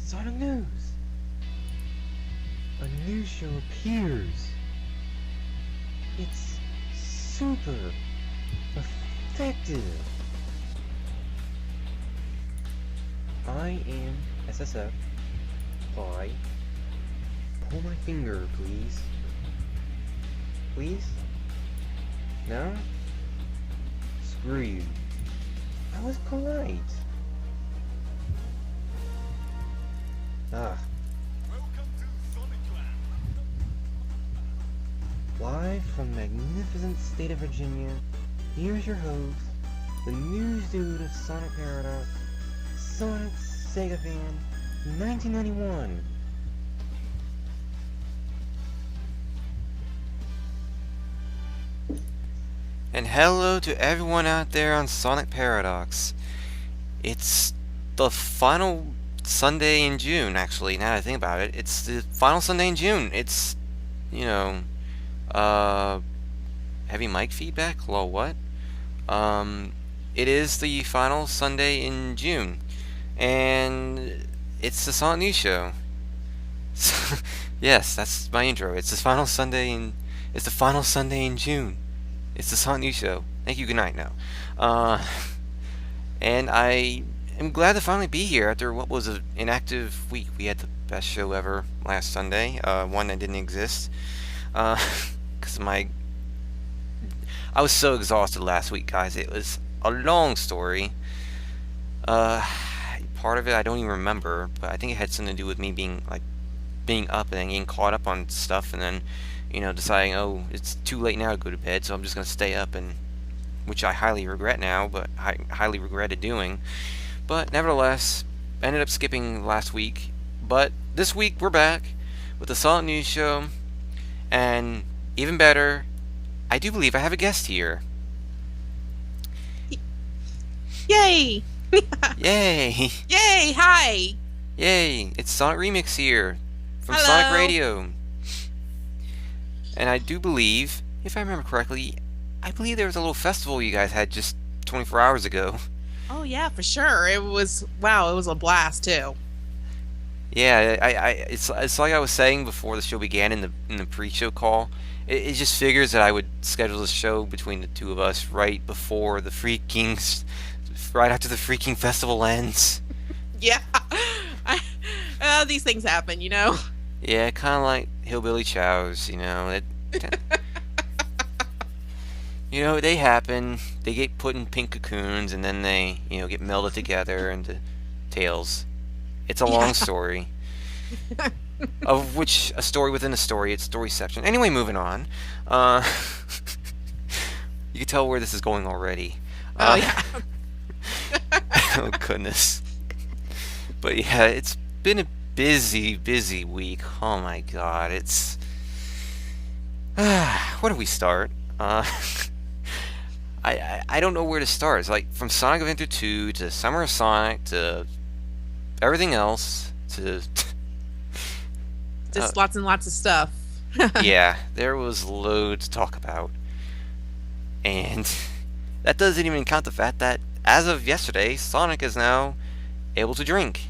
Sonic News! A new show appears! It's super effective! I am SSF. Bye. Pull my finger, please. Please? No? Screw you. I was polite. Ah. Welcome to SonicLand. Live from magnificent state of Virginia, here's your host, the news dude of Sonic Paradox, Sonic Sega fan, 1991. And hello to everyone out there on Sonic Paradox. It's the final Sunday in June, actually, now that I think about it. It's the final Sunday in June. It's, heavy mic feedback? Hello, what? It is the final Sunday in June. And it's the Sonic News Show. Yes, that's my intro. It's the final Sunday in June. It's the Sonic News Show. Thank you, good night now. And I am glad to finally be here after what was an inactive week. We had the best show ever last Sunday, one that didn't exist. Because I was so exhausted last week, guys. It was a long story. Part of it I don't even remember, but I think it had something to do with me being up and then getting caught up on stuff, and then deciding, oh, it's too late now to go to bed, so I'm just going to stay up, and which I highly regret now, but I highly regretted doing. But nevertheless, ended up skipping last week. But this week we're back with the Sonic News Show, and even better, I do believe I have a guest here. Yay! Yay! Yay! Hi! Yay! It's SonicRemix here from Hello. Sonic Radio. And I do believe, if I remember correctly, I believe there was a little festival you guys had just 24 hours ago. Oh yeah, for sure. It was It was a blast too. Yeah, it's like I was saying before the show began in the pre-show call. It just figures that I would schedule the show between the two of us right after the freaking festival ends. Yeah. These things happen, Yeah, kind of like Hillbilly Chows, they happen. They get put in pink cocoons, and then they, get melded together into tails. It's a long story. Of which a story within a story. It's storyception. Anyway, moving on. You can tell where this is going already. Oh yeah. Oh goodness. But yeah, it's been a busy week. Oh my god, it's where do we start? I don't know where to start. It's like from Sonic Adventure 2 to Summer of Sonic to everything else to Just lots and lots of stuff. yeah, there was loads to talk about. And that doesn't even count the fact that as of yesterday, Sonic is now able to drink.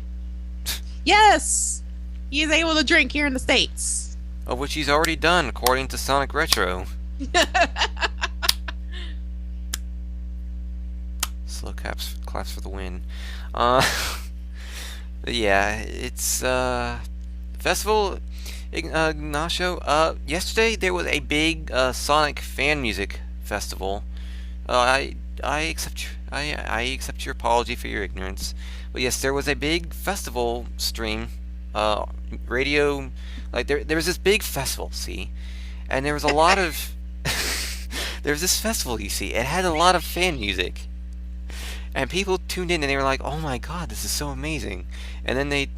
Yes! He is able to drink here in the States. Of which he's already done, according to Sonic Retro. Slow claps for the win. But yeah, it's festival Ignacio. Yesterday there was a big Sonic fan music festival. I accept your apology for your ignorance. But yes, there was a big festival stream, radio. Like there was this big festival, see, and there was a lot of. There was this festival, you see. It had a lot of fan music, and people tuned in and they were like, "Oh my god, this is so amazing!" And then they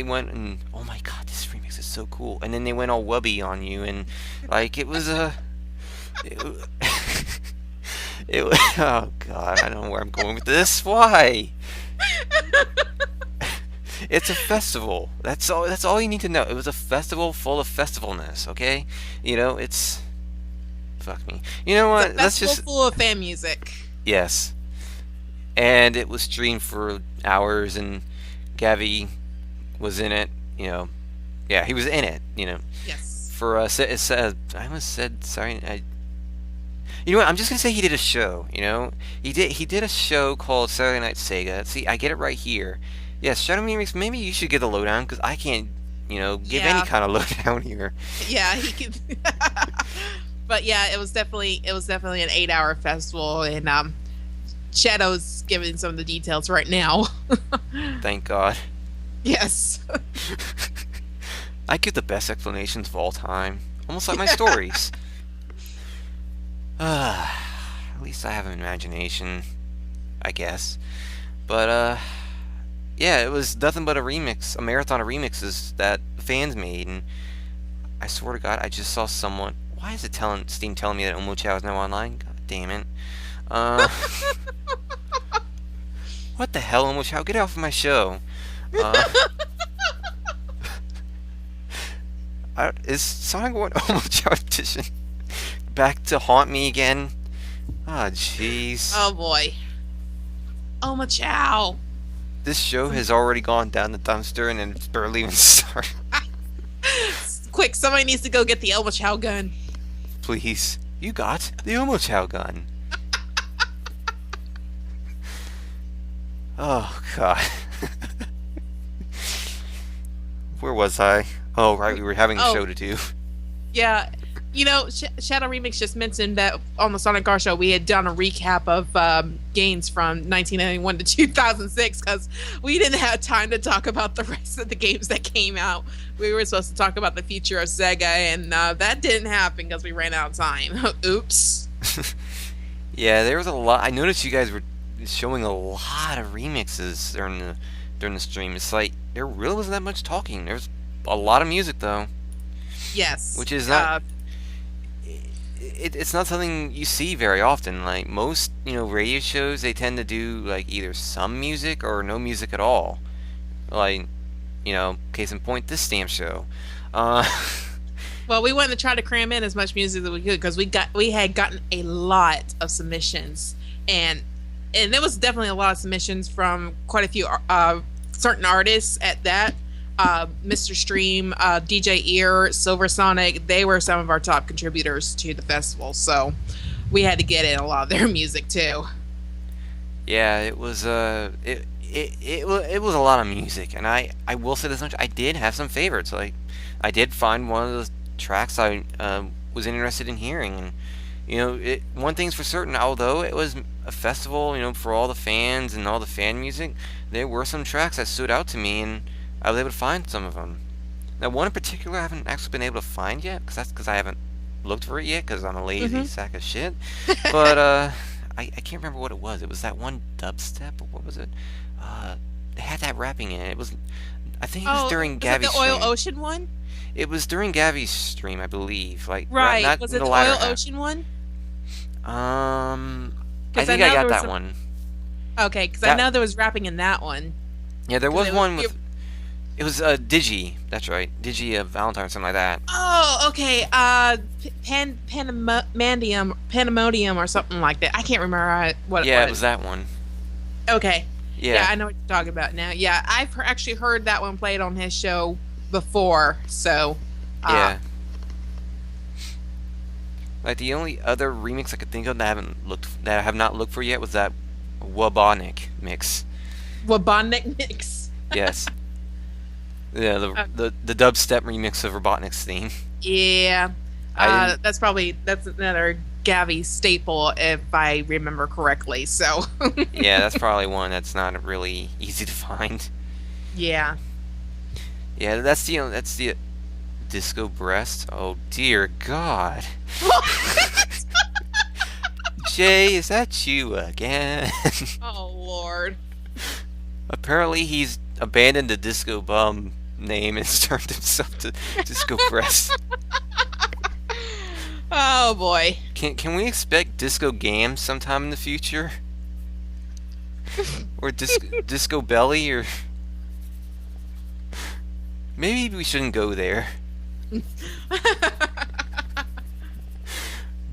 went and, "Oh my god, this remix is so cool!" And then they went all wubby on you, and like it was a. It was, oh god, I don't know where I'm going with this. Why? It's a festival. That's all you need to know. It was a festival full of festivalness, okay? It's fuck me. You know what? It's a festival full of fan music. Yes. And it was streamed for hours, and Gavi was in it. Yeah, he was in it. Yes. For I almost said sorry. You know what? I'm just gonna say he did a show. He did a show called Saturday Night Sega. See, I get it right here. Yes, Shadow Remix. Maybe you should get the lowdown because I can't, give any Yeah. kind of lowdown here. Yeah, he could. But yeah, it was definitely an 8-hour festival, and Shadow's giving some of the details right now. Thank God. Yes. I give the best explanations of all time, almost like my stories. At least I have an imagination, I guess. But yeah, it was nothing but a marathon of remixes that fans made, and I swear to God, I just saw someone. Why is it Steam telling me that Omochao is now online? God damn it. What the hell, Omochao? Get off of my show. Is Sonic 1 Omochao edition back to haunt me again? Ah, jeez. Oh boy. Oh, Machow. This show has already gone down the dumpster and it's barely even started. Quick, somebody needs to go get the Machow gun. Please. You got the Omochao gun. Oh, God. Where was I? Oh, right, we were having a show to do. Yeah. Shadow Remix just mentioned that on the Sonic Car Show we had done a recap of games from 1991 to 2006 because we didn't have time to talk about the rest of the games that came out. We were supposed to talk about the future of Sega, and that didn't happen because we ran out of time. Oops. Yeah, there was a lot. I noticed you guys were showing a lot of remixes during the stream. It's like there really wasn't that much talking. There's a lot of music though. Yes. Which is not. It's not something you see very often. Like most, radio shows, they tend to do like either some music or no music at all. Like, case in point, this stamp show. Well, we wanted to try to cram in as much music as we could because we had gotten a lot of submissions, and there was definitely a lot of submissions from quite a few certain artists at that. Mr. Stream, DJ Ear, Silver Sonic, they were some of our top contributors to the festival, so we had to get in a lot of their music too. Yeah, it was it was a lot of music, and I will say this much: I did have some favorites. Like I did find one of the tracks I was interested in hearing, and one thing's for certain: although it was a festival, for all the fans and all the fan music, there were some tracks that stood out to me, and I was able to find some of them. Now, one in particular I haven't actually been able to find yet, because I haven't looked for it yet, because I'm a lazy sack of shit. But I can't remember what it was. It was that one dubstep, or what was it? It had that rapping in it. I think it was during Gavi's the Oil stream. Ocean one? It was during Gavi's stream, I believe. Like Right. not Was in it the the latter Oil half. Ocean one? I 'Cause think I I know got there was that some- one. Okay, because I That- know there was rapping in that one. Yeah, there was it was- one with. It was Digi. That's right, Digi of Valentine, something like that. Oh, okay. Pandemonium or something like that. I can't remember what Yeah, it it was that one. Okay. Yeah. Yeah, I know what you're talking about now. Yeah, I've actually heard that one played on his show before. So. Yeah. Like the only other remix I could think of that I have not looked for yet was that Wabonic mix. Wabonic mix. Yes. Yeah, the dubstep remix of Robotnik's theme. Yeah. I That's another Gavi staple if I remember correctly. So. Yeah, that's probably one that's not really easy to find. Yeah. Yeah, that's the Disco Breast. Oh dear God. Jay, is that you again? Oh Lord. Apparently he's abandoned the Disco Bum name and turned himself to Disco Breast. Oh boy. Can we expect Disco Gam sometime in the future? Or Disco Belly, or maybe we shouldn't go there.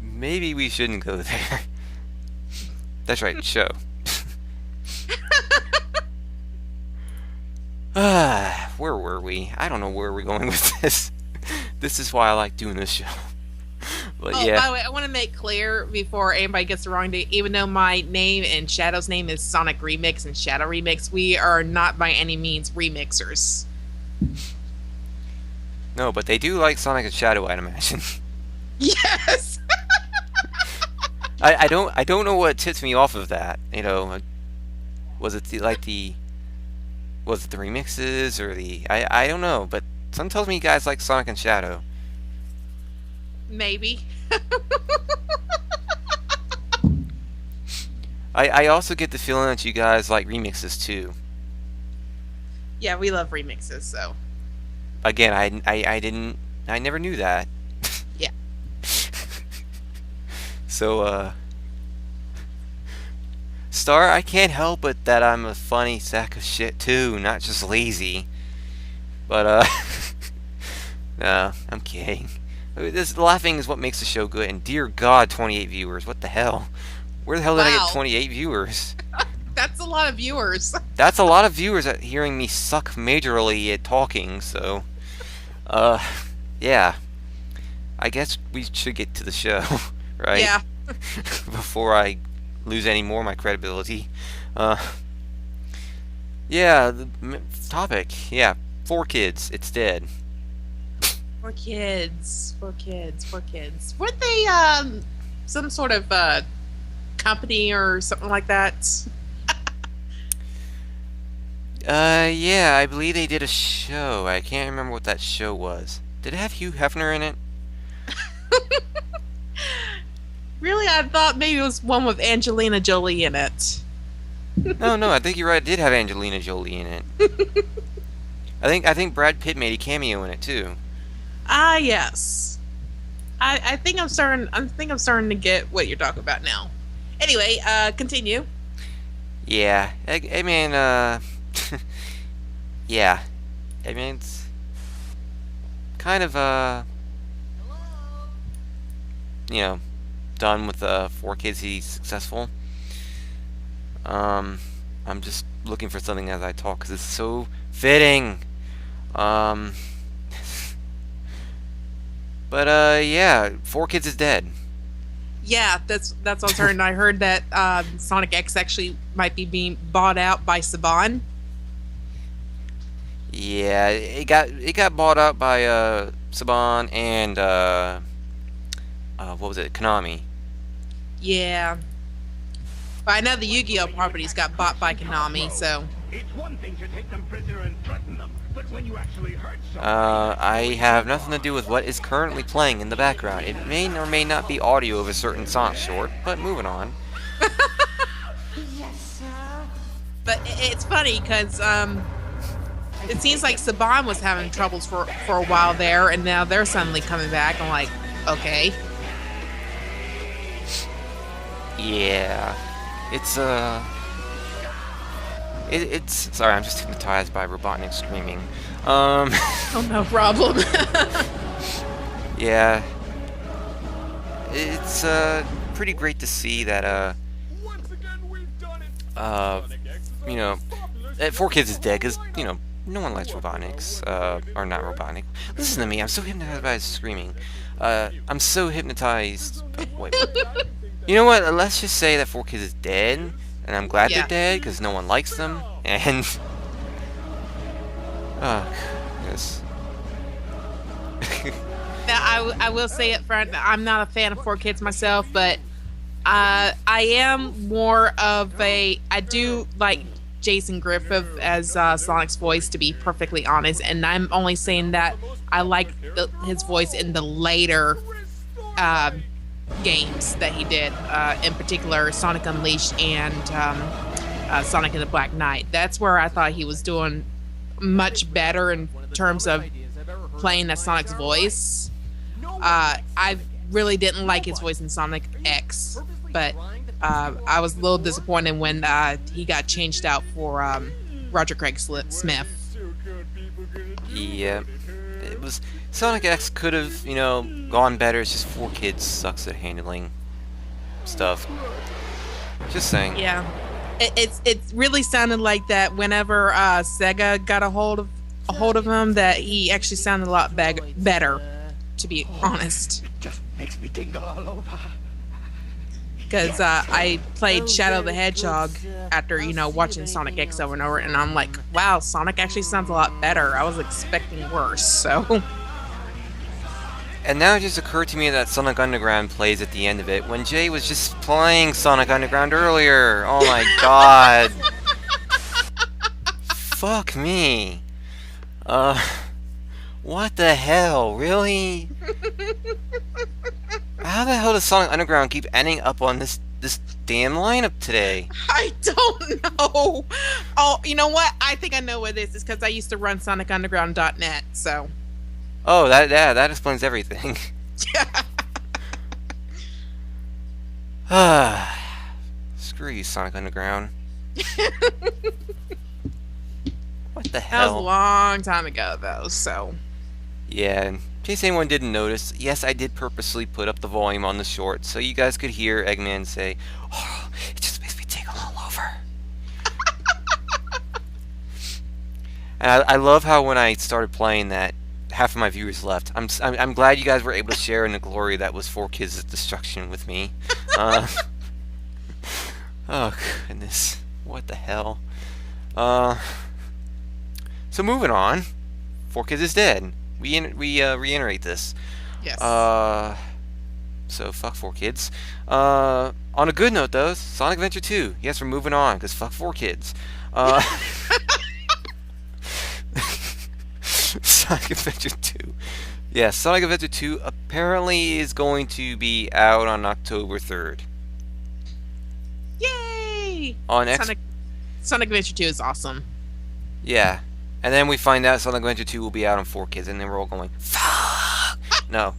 Maybe we shouldn't go there. That's right, show. where were we? I don't know where we're going with this. This is why I like doing this show. But Oh, yeah. by the way, I want to make clear before anybody gets the wrong date, even though my name and Shadow's name is SonicRemix and Shadow Remix, we are not by any means remixers. No, but they do like Sonic and Shadow, I'd imagine. Yes! I don't know what tips me off of that. You know, was it the was it the remixes or the I don't know, but something tells me you guys like Sonic and Shadow. Maybe. I also get the feeling that you guys like remixes too. Yeah, we love remixes, so. Again, I never knew that. Yeah. So Star, I can't help it that I'm a funny sack of shit too, not just lazy. But no, I'm kidding. This laughing is what makes the show good, and dear God, 28 viewers. What the hell? Where the hell did I Wow. get 28 viewers? That's a lot of viewers. That's a lot of viewers at hearing me suck majorly at talking, so yeah. I guess we should get to the show, right? Yeah. Before I lose any more of my credibility. Yeah, the topic. Yeah, 4 kids. It's dead. Poor kids. Poor kids. Poor kids. Weren't they some sort of company or something like that? Yeah, I believe they did a show. I can't remember what that show was. Did it have Hugh Hefner in it? Really, I thought maybe it was one with Angelina Jolie in it. No, I think you're right. It did have Angelina Jolie in it. I think Brad Pitt made a cameo in it too. Ah, yes. I think I'm starting. I think I'm starting to get what you're talking about now. Anyway, continue. Yeah, I mean, yeah, I mean, it's kind of you know, done with 4 kids. He's successful. I'm just looking for something as I talk because it's so fitting. But yeah, 4 kids is dead. Yeah, that's what I was hearing. I heard that Sonic X actually might be being bought out by Saban. Yeah, it got bought out by Saban and what was it, Konami. Yeah. But I know the Yu-Gi-Oh properties got bought by Konami, so. It's one thing to take them prisoner and threaten them, but when you actually hurt someone... I have nothing to do with what is currently playing in the background. It may or may not be audio of a certain Sonic short, but moving on. But it's funny because it seems like Saban was having troubles for a while there, and now they're suddenly coming back. I'm like, okay. Yeah, it's it's sorry, I'm just hypnotized by Robotnik screaming. Oh, no problem. Yeah, it's pretty great to see that Once again, we've done it. Sonic X is you know, popular. 4 kids is dead because you know no one likes Robotniks or not Robotnik. Listen to me, I'm so hypnotized by his screaming. I'm so hypnotized. Wait. You know what? Let's just say that 4 kids is dead, and I'm glad Yeah. they're dead because no one likes them. And oh, yes. Now, I will say it front. I'm not a fan of 4 kids myself, but I am more of a. I do like Jason Griffith as Sonic's voice, to be perfectly honest, and I'm only saying that I like his voice in the later games that he did, in particular Sonic Unleashed and Sonic and the Black Knight. That's where I thought he was doing much better in terms of playing that Sonic's voice. I really didn't like his voice in Sonic X, but I was a little disappointed when he got changed out for Roger Craig Smith. Yeah, it was Sonic X could have, you know, gone better. It's just 4 kids sucks at handling stuff. Just saying. Yeah, it really sounded like that whenever Sega got a hold of a hold of him that he actually sounded a lot better, to be honest. Just makes me tingle all over. Because I played Shadow the Hedgehog after, watching Sonic X over and over, and I'm like, wow, Sonic actually sounds a lot better. I was expecting worse, so... And now it just occurred to me that Sonic Underground plays at the end of it, when Jay was just playing Sonic Underground earlier. Oh my god. Fuck me. What the hell? Really? How the hell does Sonic Underground keep ending up on this damn lineup today? I don't know. Oh, you know what? I think I know what it is. It's because I used to run SonicUnderground.net, so... Oh, that explains everything. Screw you, Sonic Underground. What the hell? That was a long time ago, though, so... Yeah, in case anyone didn't notice, yes, I did purposely put up the volume on the short so you guys could hear Eggman say, "Oh, it just makes me tingle all over." And I love how when I started playing that, half of my viewers left. I'm glad you guys were able to share in the glory that was 4Kids' destruction with me. Oh goodness, what the hell? So moving on, 4Kids is dead. We reiterate this. Yes. So fuck 4Kids. On a good note though, Sonic Adventure 2. Yes, we're moving on because fuck 4Kids. Sonic Adventure 2. Yeah, Sonic Adventure 2 apparently is going to be out on October 3rd. Yay! On Sonic Adventure 2 is awesome. Yeah. And then we find out Sonic Adventure 2 will be out on 4Kids, and then we're all going, fuck! No.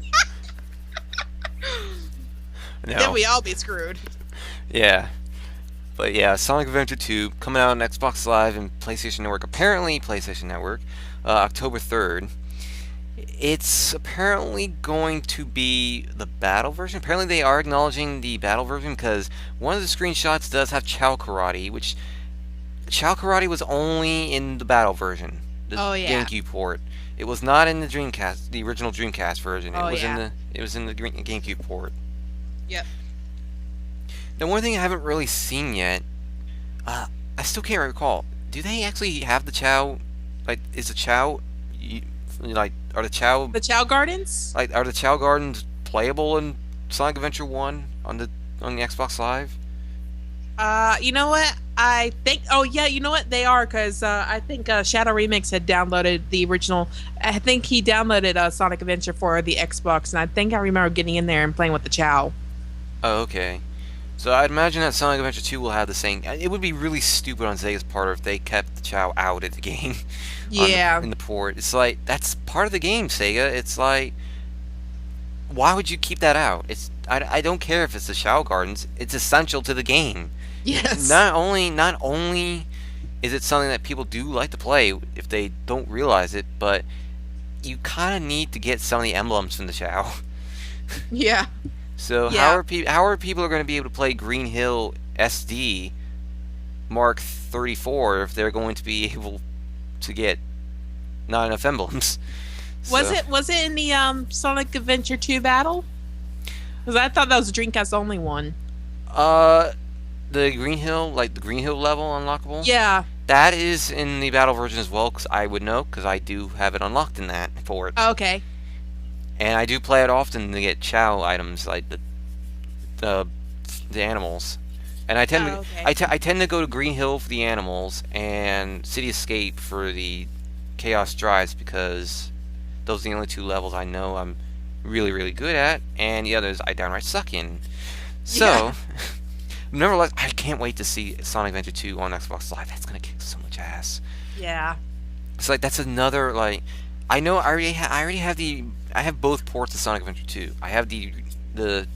No. Then we all be screwed. Yeah. But yeah, Sonic Adventure 2 coming out on Xbox Live and PlayStation Network. Apparently, PlayStation Network, October 3rd. It's apparently going to be the battle version. Apparently, they are acknowledging the battle version because one of the screenshots does have Chow Karate, which Chow Karate was only in the battle version, the GameCube port. It was not in the Dreamcast, the original Dreamcast version. It was in the GameCube port. Yep. Now, one thing I haven't really seen yet, I still can't recall. Do they actually have the Chow? Like, is the Chow, are the Chow Gardens? Like, are the Chow Gardens playable in Sonic Adventure 1 on the Xbox Live? You know what? I think. Oh yeah, you know what? They are because I think SonicRemix had downloaded the original. I think he downloaded Sonic Adventure for the Xbox, and I think I remember getting in there and playing with the Chow. Oh, okay. So I'd imagine that Sonic Adventure 2 will have the same. It would be really stupid on Sega's part if they kept the Chow out of the game. Yeah. In the port, it's like that's part of the game, Sega. It's like, why would you keep that out? I don't care if it's the Chow Gardens. It's essential to the game. Yes. Not only is it something that people do like to play if they don't realize it, but you kind of need to get some of the emblems from the Chow. Yeah. So how are people going to be able to play Green Hill SD Mark 34 if they're going to be able to get not enough emblems? Was it in the Sonic Adventure 2 battle? Because I thought that was a Dreamcast only one. The Green Hill, like the Green Hill level unlockable? Yeah. That is in the battle version as well, because I would know, because I do have it unlocked in that for it. Oh, okay. And I do play it often to get Chow items, like the animals. And I tend I tend to go to Green Hill for the animals and City Escape for the Chaos Drives, because those are the only two levels I know I'm really, really good at, and the others I downright suck in. So, nevertheless, I can't wait to see Sonic Adventure 2 on Xbox Live. That's gonna kick so much ass. Yeah. It's like that's another like. I know I already have both ports of Sonic Adventure 2. I have the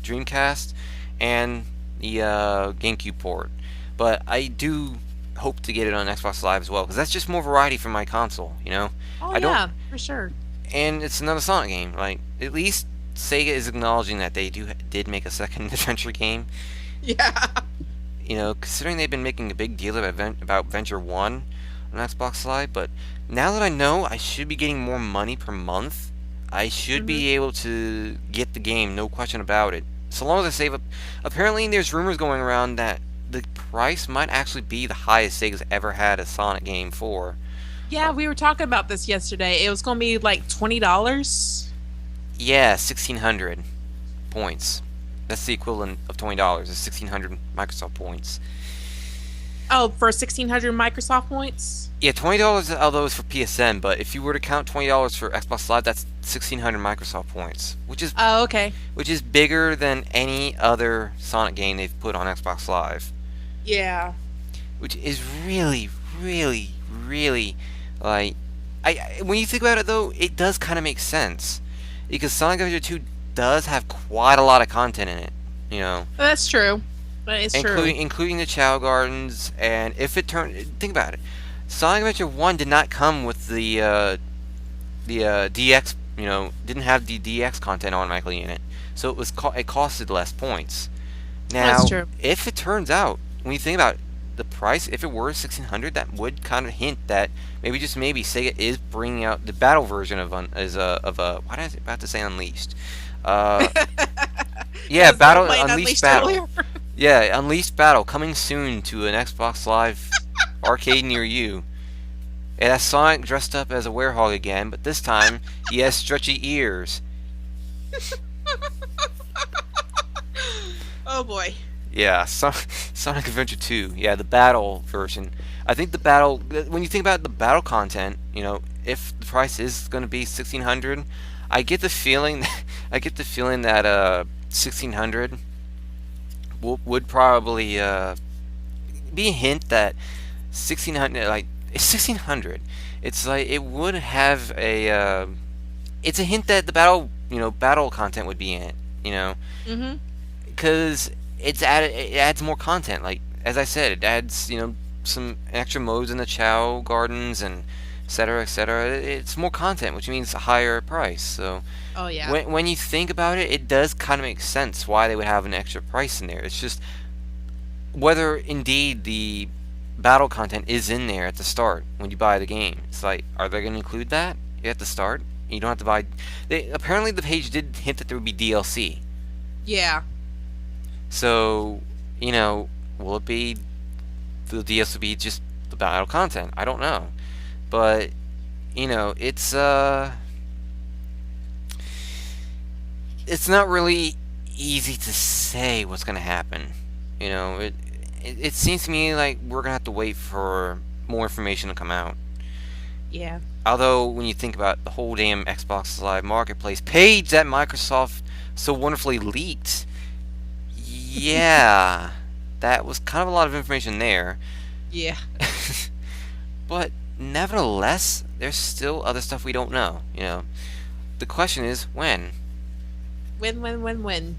Dreamcast and the GameCube port, but I do hope to get it on Xbox Live as well, because that's just more variety for my console, you know. Oh, for sure. And it's another Sonic game. Like, at least Sega is acknowledging that they did make a second adventure game. Yeah. You know, considering they've been making a big deal about Venture 1, on Xbox Live, but now that I know I should be getting more money per month, I should be able to get the game, no question about it. So long as I save up. Apparently, there's rumors going around that the price might actually be the highest Sega's ever had a Sonic game for. Yeah, we were talking about this yesterday. It was going to be like $20. Yeah, 1,600 points. That's the equivalent of $20. It's 1,600 Microsoft points. Oh, for 1,600 Microsoft points? Yeah, $20 although it's for PSN, but if you were to count $20 for Xbox Live, that's 1,600 Microsoft points, which is okay. Which is bigger than any other Sonic game they've put on Xbox Live. Yeah. Which is really, really, really like when you think about it though, it does kind of make sense because Sonic Adventure 2 does have quite a lot of content in it. You know. That's true. That is true. Including the Chow Gardens, and if it turned, think about it. Sonic Adventure 1 did not come with the DX, you know, didn't have the DX content automatically in it, so it costed less points. Now, that's true. if it turns out, when you think about it, the price, if it were 1,600, that would kind of hint that maybe just maybe Sega is bringing out the battle version of what was I about to say Unleashed? Yeah, Battle Unleashed Battle. Earlier. Yeah, Unleashed Battle coming soon to an Xbox Live arcade near you. It has Sonic dressed up as a werehog again, but this time he has stretchy ears. Oh boy. Yeah, Sonic Adventure 2. Yeah, the battle version. I think the battle, when you think about the battle content, you know, if the price is going to be 1,600, I get the feeling that 1,600 would probably be a hint that 1,600, like, it's 1,600. It's like it would have a it's a hint that the battle content would be in it, you know. Because it adds more content. Like, as I said, it adds, you know, some extra modes in the Chow Gardens and etc., etc. It's more content, which means a higher price. So oh yeah, when you think about it, it does kind of make sense why they would have an extra price in there. It's just whether indeed the battle content is in there at the start when you buy the game. It's like, are they going to include that at the start? You don't have to buy. Apparently, the page did hint that there would be DLC. Yeah. So, you know, will it be the DLC will be just the battle content? I don't know, but you know, it's not really easy to say what's going to happen. You know, it seems to me like we're going to have to wait for more information to come out. Yeah. Although, when you think about the whole damn Xbox Live Marketplace page that Microsoft so wonderfully leaked, yeah, that was kind of a lot of information there. Yeah. But, nevertheless, there's still other stuff we don't know, you know. The question is, when? When?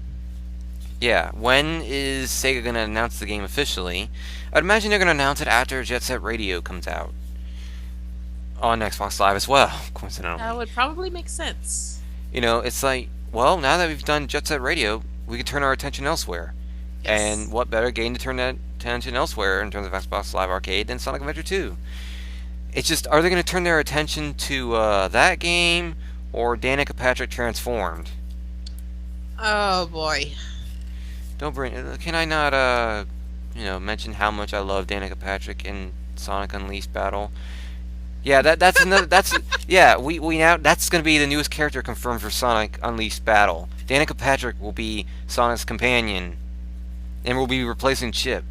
Yeah, when is Sega going to announce the game officially? I'd imagine they're going to announce it after Jet Set Radio comes out. On Xbox Live as well, coincidentally. That would probably make sense. You know, it's like, well, now that we've done Jet Set Radio, we can turn our attention elsewhere. Yes. And what better game to turn that attention elsewhere in terms of Xbox Live Arcade than Sonic Adventure 2? It's just, are they going to turn their attention to that game or Danica Patrick Transformed? Oh boy. Don't bring. Can I not, you know, mention how much I love Danica Patrick in Sonic Unleashed Battle? Yeah, that's another. That's yeah. We now that's going to be the newest character confirmed for Sonic Unleashed Battle. Danica Patrick will be Sonic's companion, and will be replacing Chip.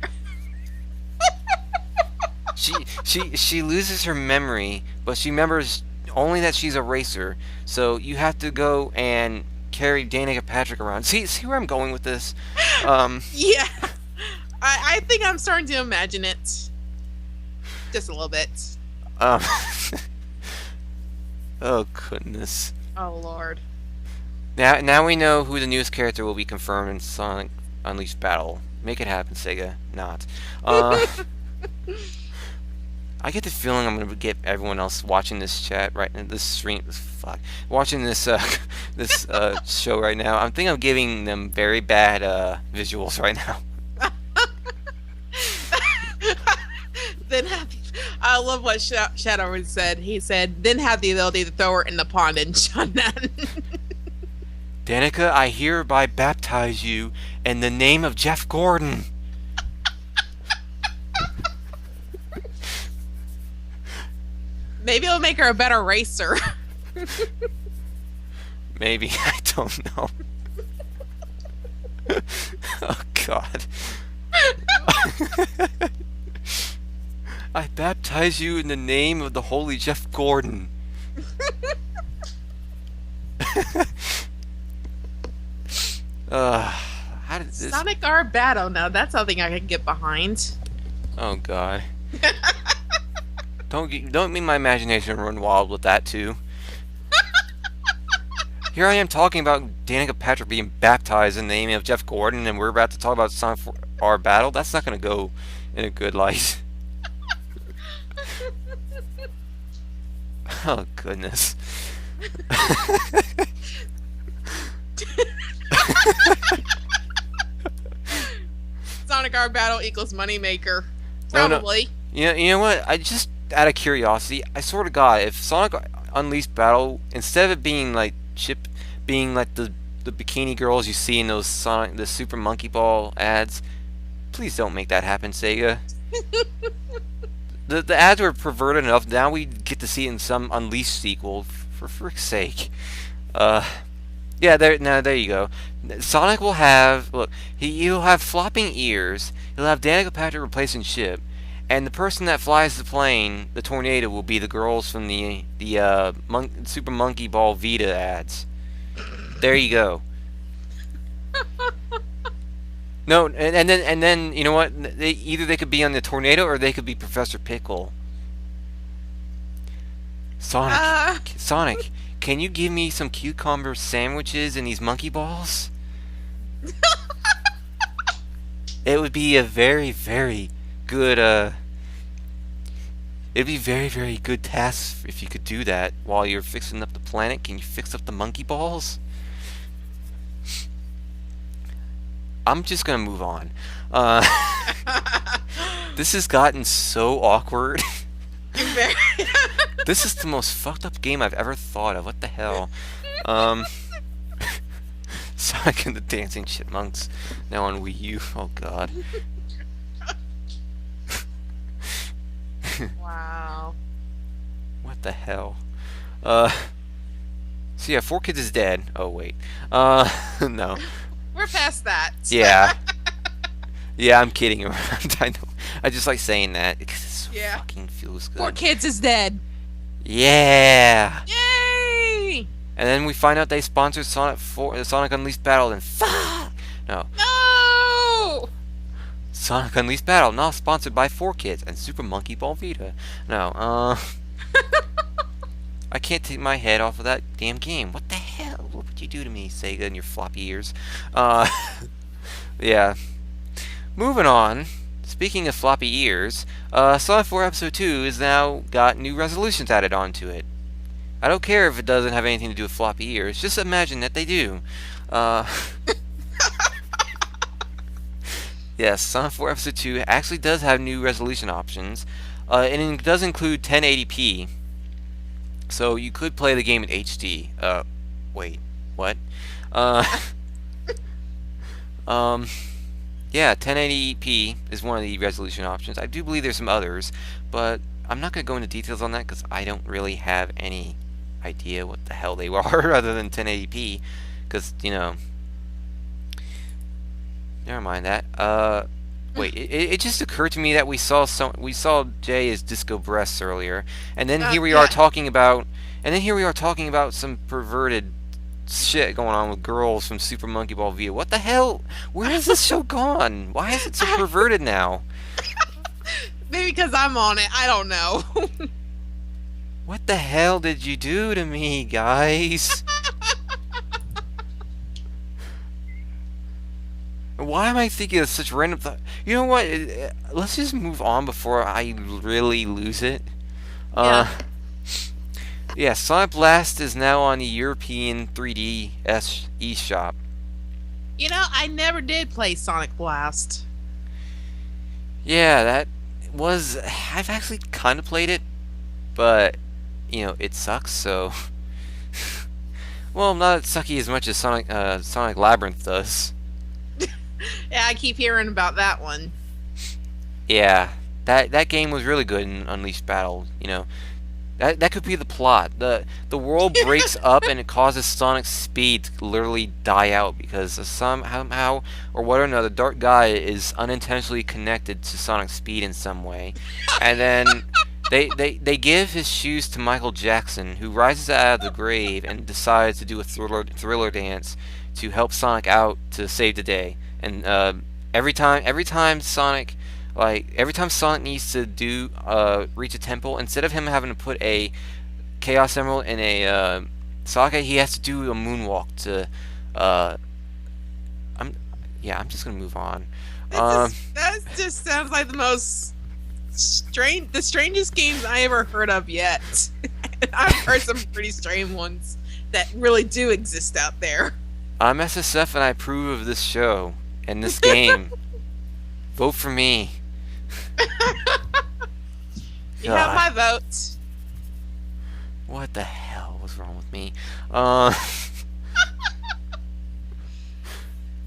She loses her memory, but she remembers only that she's a racer. So you have to go and carry Danica Patrick around. See where I'm going with this? Yeah, I think I'm starting to imagine it. Just a little bit. Oh goodness. Oh Lord. Now we know who the newest character will be confirmed in Sonic Unleashed Battle. Make it happen, Sega. Not. I get the feeling I'm gonna get everyone else watching this chat right now, this stream. Fuck, watching this this show right now. I think I'm giving them very bad visuals right now. Then I love what Shadow said. He said, then have the ability to throw her in the pond and shun that. Danica, I hereby baptize you in the name of Jeff Gordon. Maybe it'll make her a better racer. Maybe, I don't know. Oh, God. I baptize you in the name of the holy Jeff Gordon. How did this... Sonic R Battle. Now that's something I can get behind. Oh, God. Don't make my imagination run wild with that, too. Here I am talking about Danica Patrick being baptized in the name of Jeff Gordon, and we're about to talk about Sonic R Battle. That's not going to go in a good light. Oh, goodness. Sonic R Battle equals moneymaker. No, no. Probably. You know what? I just, out of curiosity, I swear to God, if Sonic Unleashed Battle, instead of it being like being like the bikini girls you see in those the Super Monkey Ball ads, please don't make that happen, Sega. The ads were perverted enough. Now we get to see it in some Unleashed sequel. For frick's sake. Yeah, there you go. Sonic will have, look, he'll have flopping ears. He'll have Danica Patrick replacing Chip, and the person that flies the plane, the tornado, will be the girls from the Super Monkey Ball Vita ads. There you go. No, and then you know what? Either they could be on the tornado or they could be Professor Pickle. Sonic, can you give me some cucumber sandwiches and these monkey balls? It would be a very, very good it'd be very, very good task if you could do that while you're fixing up the planet. Can you fix up the monkey balls? I'm just gonna move on. This has gotten so awkward. This is the most fucked up game I've ever thought of. What the hell? Sonic and the Dancing Chipmunks, now on Wii U. Oh, God. Wow. What the hell? So yeah, 4Kids is dead. Oh, wait. No. We're past that. Yeah. Yeah, I'm kidding around. I know. I just like saying that because it fucking feels good. 4Kids is dead. Yeah. Yay! And then we find out they sponsored Sonic Unleashed Battle, and fuck! No. Sonic Unleashed Battle, now sponsored by 4Kids and Super Monkey Ball Vita. No, I can't take my head off of that damn game. What the hell? What would you do to me, Sega, and your floppy ears? Yeah. Moving on. Speaking of floppy ears, Sonic 4 Episode 2 has now got new resolutions added onto it. I don't care if it doesn't have anything to do with floppy ears. Just imagine that they do. Yes, Sonic 4 Episode 2 actually does have new resolution options. And it does include 1080p. So you could play the game in HD. Wait, what? Yeah, 1080p is one of the resolution options. I do believe there's some others, but I'm not going to go into details on that because I don't really have any idea what the hell they are other than 1080p, because, you know, never mind that. Wait, it just occurred to me that we saw Jay as disco breasts earlier, and then here we are talking about some perverted shit going on with girls from Super Monkey Ball Vita. What the hell? Where has this show gone? Why is it so perverted now? Maybe because I'm on it. I don't know. What the hell did you do to me, guys? Why am I thinking of such random thought? You know what? Let's just move on before I really lose it. Yeah, Sonic Blast is now on the European 3D eShop. You know, I never did play Sonic Blast. Yeah, was I've actually kind of played it, but it sucks. So, well, not sucky as much as Sonic Labyrinth does. Yeah, I keep hearing about that one. Yeah, that game was really good in Unleashed Battle. That could be the plot. The world breaks up and it causes Sonic's speed to literally die out because somehow or what or another, Dark Guy is unintentionally connected to Sonic's speed in some way, and then they give his shoes to Michael Jackson, who rises out of the grave and decides to do a thriller dance to help Sonic out to save the day. And every time Sonic needs to reach a temple, instead of him having to put a Chaos Emerald in a socket, he has to do a moonwalk to. I'm just gonna move on. That just sounds like the strangest games I ever heard of yet. I've heard some pretty strange ones that really do exist out there. I'm SSF and I approve of this show and this game. Vote for me. You have my vote. What the hell was wrong with me?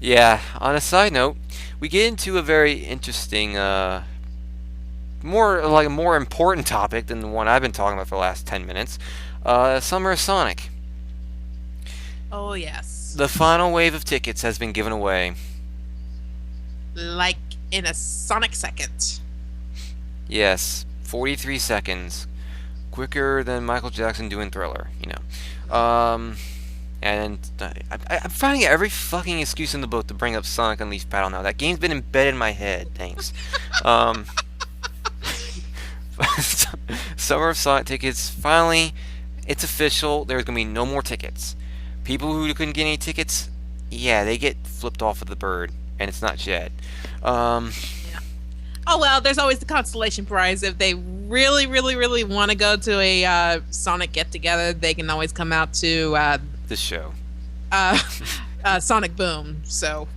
Yeah, on a side note, we get into a very interesting, more important topic than the one I've been talking about for the last 10 minutes. Summer of Sonic. Oh, yes. The final wave of tickets has been given away. Like in a Sonic second. Yes, 43 seconds. Quicker than Michael Jackson doing Thriller, And I'm finding every fucking excuse in the book to bring up Sonic Unleashed Battle now. That game's been embedded in my head, thanks. Summer of Sonic tickets, finally, it's official. There's going to be no more tickets. People who couldn't get any tickets, yeah, they get flipped off of the bird, and it's not Jed. Yeah. Oh, well, there's always the consolation prize. If they really, really, really want to go to a Sonic get-together, they can always come out to this show. Sonic Boom, so.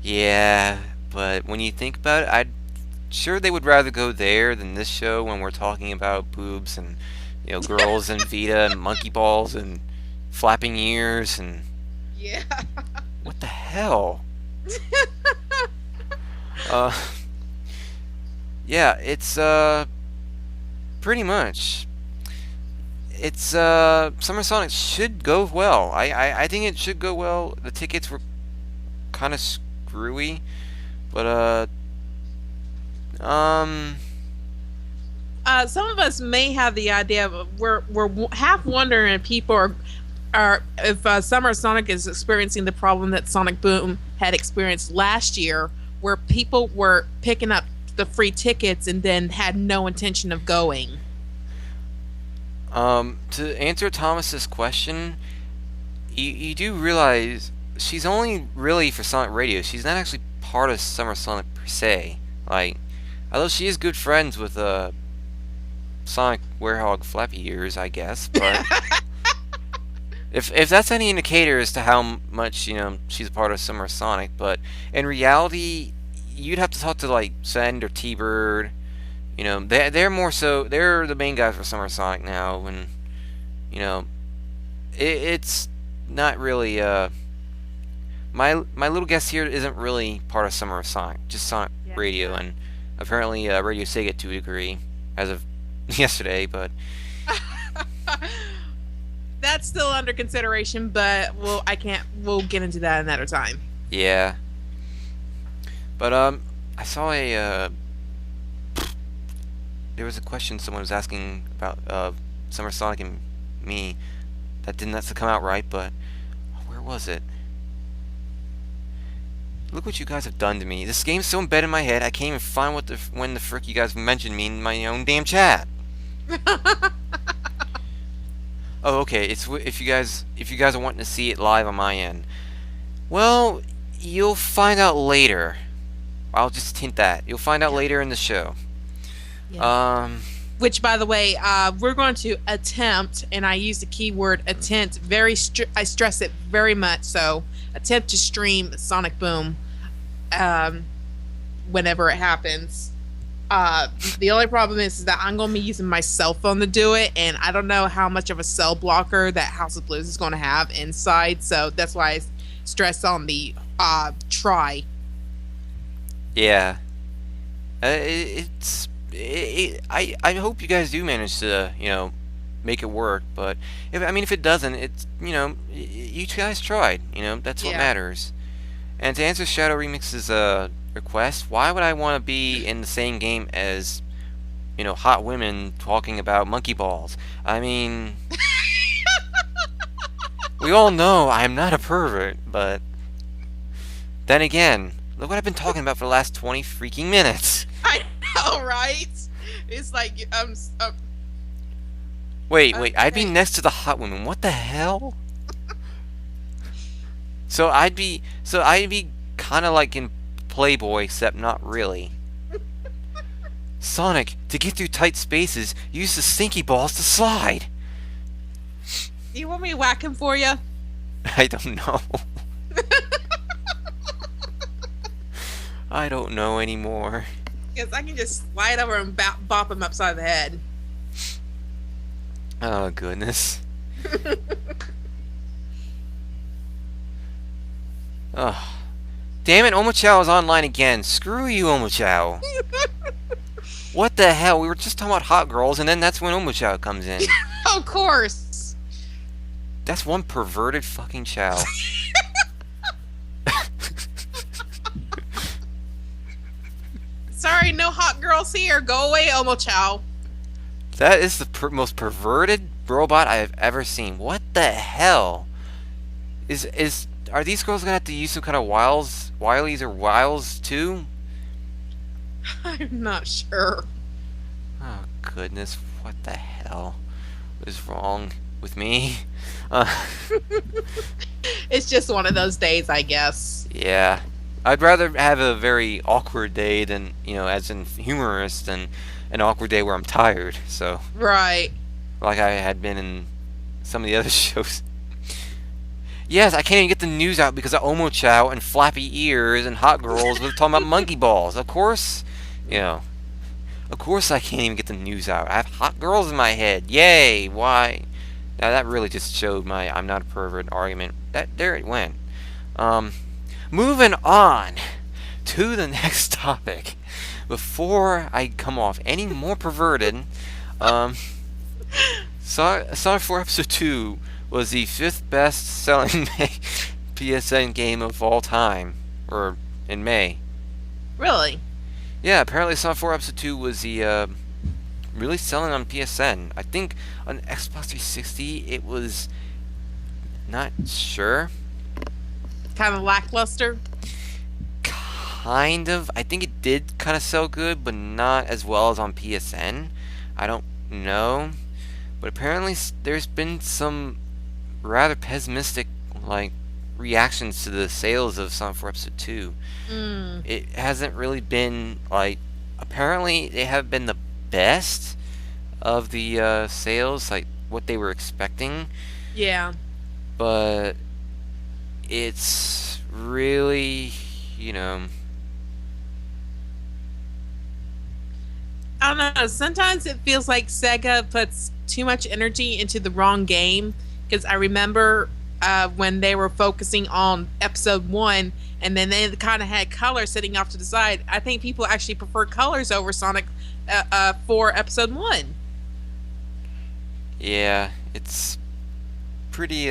Yeah, but when you think about it, I'm sure they would rather go there than this show when we're talking about boobs and, girls and Vita and monkey balls and flapping ears and... Yeah. What the hell? Yeah, it's, pretty much. It's, Summer Sonic should go well. I think it should go well. The tickets were kind of screwy, but, some of us may have the idea of we're half wondering if people are if Summer Sonic is experiencing the problem that Sonic Boom had experienced last year, where people were picking up the free tickets and then had no intention of going. To answer Thomas's question, you do realize she's only really for Sonic Radio. She's not actually part of Summer Sonic per se. Like, although she is good friends with Sonic Werehog Flappy Ears, I guess. But if that's any indicator as to how much she's a part of Summer Sonic, but in reality, you'd have to talk to like Send or T-Bird. They're more so, they're the main guys for Summer Sonic now, and it's not really my little guest here isn't really part of Summer of Sonic, just Sonic Radio, and apparently Radio Sega to a degree as of yesterday, but that's still under consideration, but we'll get into that another time. Yeah. But I saw there was a question someone was asking about Summer Sonic and me that didn't have to come out right, but where was it? Look what you guys have done to me. This game's so embedded in my head, I can't even find when the frick you guys mentioned me in my own damn chat. Oh, okay. It's if you guys are wanting to see it live on my end. Well, you'll find out later. I'll just hint that you'll find out later in the show. Yeah. Which, by the way, we're going to attempt, and I use the keyword attempt. I stress it very much. So, attempt to stream Sonic Boom, whenever it happens. The only problem is that I'm going to be using my cell phone to do it, and I don't know how much of a cell blocker that House of Blues is going to have inside, so that's why I stress on the try. Yeah. I hope you guys do manage to, make it work, but if it doesn't, it's, you guys tried, that's what Yeah. matters. And to answer Shadow Remix's request, why would I want to be in the same game as, hot women talking about monkey balls? I mean, we all know I'm not a pervert, but then again, look what I've been talking about for the last 20 freaking minutes. I know, right? It's like Wait, I'd be okay. next to the hot women. What the hell? So I'd be kind of like in Playboy, except not really. Sonic, to get through tight spaces, use the stinky balls to slide. Do you want me to whack him for you? I don't know. I don't know anymore. Because I can just slide over and bop him upside the head. Oh, goodness. Oh. Damn it, Omochao is online again. Screw you, Omochao. What the hell? We were just talking about hot girls, and then that's when Omochao comes in. Of course. That's one perverted fucking chow. Sorry, no hot girls here. Go away, Omochao. That is the most perverted robot I have ever seen. What the hell? Are these girls gonna have to use some kind of wilies or wiles too? I'm not sure. Oh goodness, what the hell is wrong with me? It's just one of those days, I guess. Yeah, I'd rather have a very awkward day than, as in humorous, than an awkward day where I'm tired. So, Right. like I had been in some of the other shows. Yes, I can't even get the news out because of Omochao and flappy ears and hot girls with talking about monkey balls. Of course, of course I can't even get the news out. I have hot girls in my head. Yay! Why? Now that really just showed my I'm not a pervert argument. There it went. Moving on to the next topic. Before I come off any more perverted, Sonic 4 Episode 2 was the 5th best-selling PSN game of all time, or in May. Really? Yeah, apparently Sonic 4 Episode 2 was the really selling on PSN. I think on Xbox 360 it was not sure. Kind of lackluster? Kind of. I think it did kind of sell good, but not as well as on PSN. I don't know. But apparently there's been some rather pessimistic reactions to the sales of Sonic 4 Episode 2. It hasn't really been apparently they have been the best of the sales, like what they were expecting. Yeah. But it's really, I don't know. Sometimes it feels like Sega puts too much energy into the wrong game. Because I remember when they were focusing on episode 1, and then they kind of had color sitting off to the side. I think people actually prefer colors over Sonic 4 episode 1. yeah, it's pretty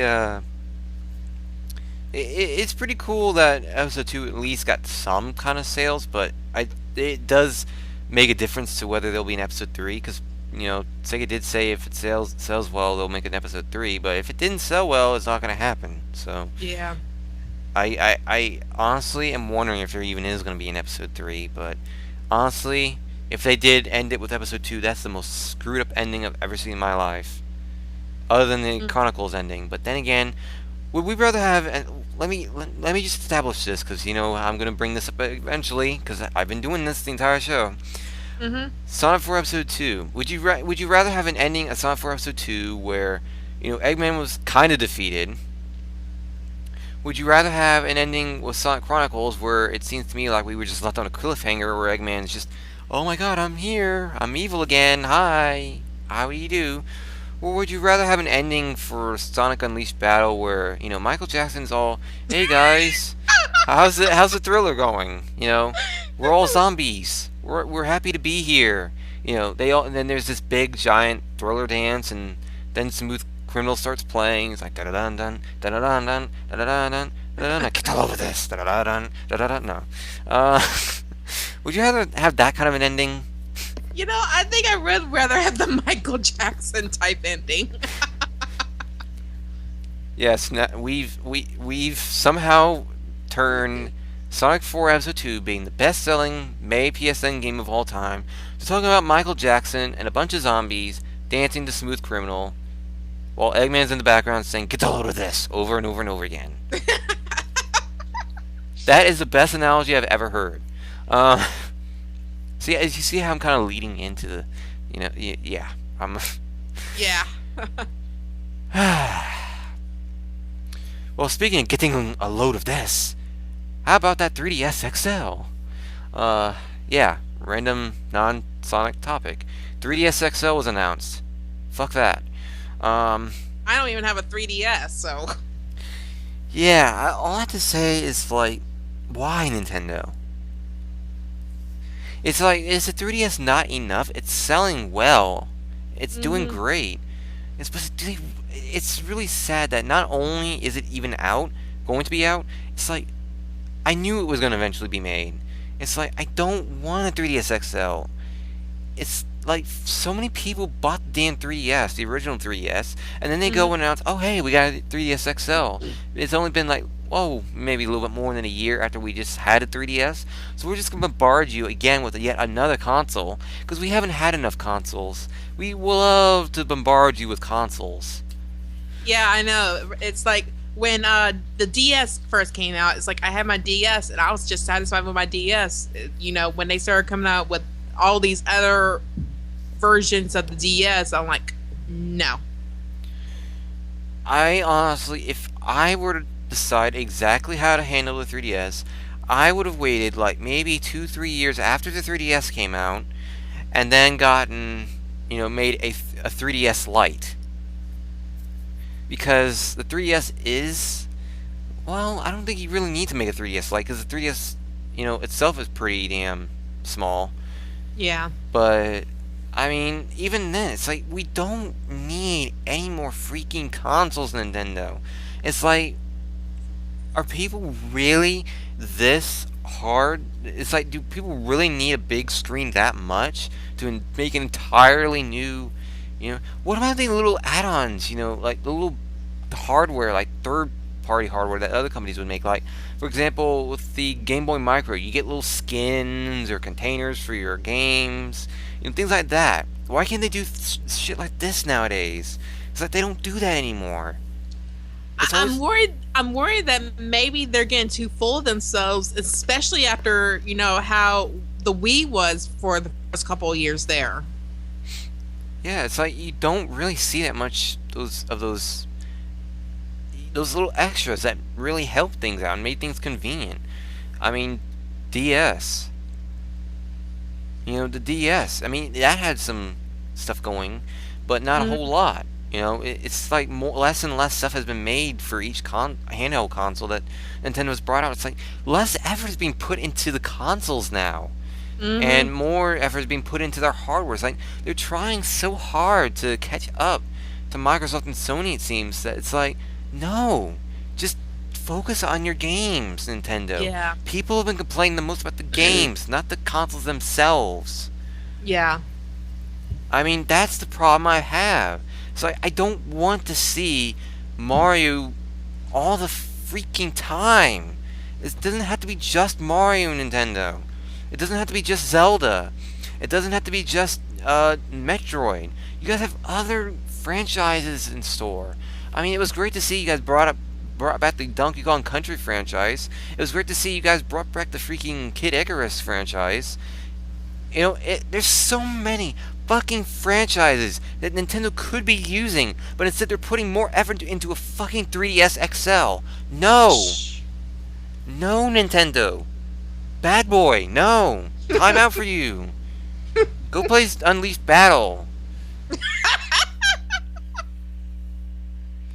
it's pretty cool that episode 2 at least got some kind of sales, but it does make a difference to whether there'll be an episode 3, because Sega did say if it sells well, they'll make an episode 3, but if it didn't sell well, it's not going to happen. So Yeah. I honestly am wondering if there even is going to be an episode 3, but honestly, if they did end it with episode 2, that's the most screwed up ending I've ever seen in my life, other than the Chronicles ending. But then again, would we rather have, and let me just establish this, because I'm going to bring this up eventually, because I've been doing this the entire show. Sonic 4 Episode 2. Would you rather have an ending of Sonic 4 Episode 2 where, Eggman was kind of defeated? Would you rather have an ending with Sonic Chronicles where it seems to me like we were just left on a cliffhanger where Eggman's just oh my god, I'm here. I'm evil again. Hi. How do you do? Or would you rather have an ending for Sonic Unleashed Battle where, Michael Jackson's all, hey guys, how's the Thriller going? We're all zombies. We're happy to be here. And then there's this big giant Thriller dance, and then Smooth Criminal starts playing. It's like da da dun dun da da dun dun da da dun dun da da dun. Get all over this da da da dun da da dun. No. Would you rather have that kind of an ending? I think I would rather have the Michael Jackson type ending. Yes, we've somehow turned Sonic 4 Episode 2 being the best-selling May PSN game of all time to talking about Michael Jackson and a bunch of zombies dancing to Smooth Criminal while Eggman's in the background saying, get a load of this, over and over and over again. That is the best analogy I've ever heard. See, as you see how I'm kind of leading into the, yeah. Yeah. Well, speaking of getting a load of this, how about that 3DS XL? Yeah, random non-Sonic topic. 3DS XL was announced. Fuck that. I don't even have a 3DS, so. Yeah, all I have to say is, like, why Nintendo? It's like, is the 3DS not enough? It's selling well. It's doing great. It's really sad that not only is it even going to be out, it's like, I knew it was going to eventually be made. It's like, I don't want a 3DS XL. It's like, so many people bought the damn 3DS, the original 3DS, and then they go and announce, oh hey, we got a 3DS XL. It's only been like, maybe a little bit more than a year after we just had a 3DS. So we're just going to bombard you again with yet another console, because we haven't had enough consoles. We love to bombard you with consoles. Yeah, I know. It's like when the DS first came out, it's like I had my DS and I was just satisfied with my DS. When they started coming out with all these other versions of the DS, I'm like, no. I honestly, if I were to decide exactly how to handle the 3DS, I would have waited like maybe 2-3 years after the 3DS came out, and then gotten, made a 3DS Lite. Because the 3DS is, well, I don't think you really need to make a 3DS Lite, because the 3DS, itself is pretty damn small. Yeah. But, I mean, even then, it's like, we don't need any more freaking consoles, Nintendo. It's like, are people really this hard? It's like, do people really need a big screen that much to make an entirely new, what about the little add-ons, like the little hardware, like third-party hardware that other companies would make? Like, for example, with the Game Boy Micro, you get little skins or containers for your games, things like that. Why can't they do shit like this nowadays? It's like they don't do that anymore. I'm worried that maybe they're getting too full of themselves, especially after how the Wii was for the first couple of years there. Yeah, it's like you don't really see that much those little extras that really helped things out and made things convenient. I mean, DS. The DS. I mean, that had some stuff going, but not a whole lot. It's like less and less stuff has been made for each handheld console that Nintendo's brought out. It's like less effort is being put into the consoles now. And more effort is being put into their hardware. It's like they're trying so hard to catch up to Microsoft and Sony, it seems, that it's like, no, just focus on your games, Nintendo. Yeah. People have been complaining the most about the games, not the consoles themselves. Yeah. I mean, that's the problem I have. It's like, I don't want to see Mario all the freaking time. It doesn't have to be just Mario, Nintendo. It doesn't have to be just Zelda. It doesn't have to be just Metroid. You guys have other franchises in store. I mean, it was great to see you guys brought back the Donkey Kong Country franchise. It was great to see you guys brought back the freaking Kid Icarus franchise. There's so many fucking franchises that Nintendo could be using, but instead they're putting more effort into a fucking 3DS XL. No! No, Nintendo. Bad boy, no. Time out for you. Go play Unleashed Battle.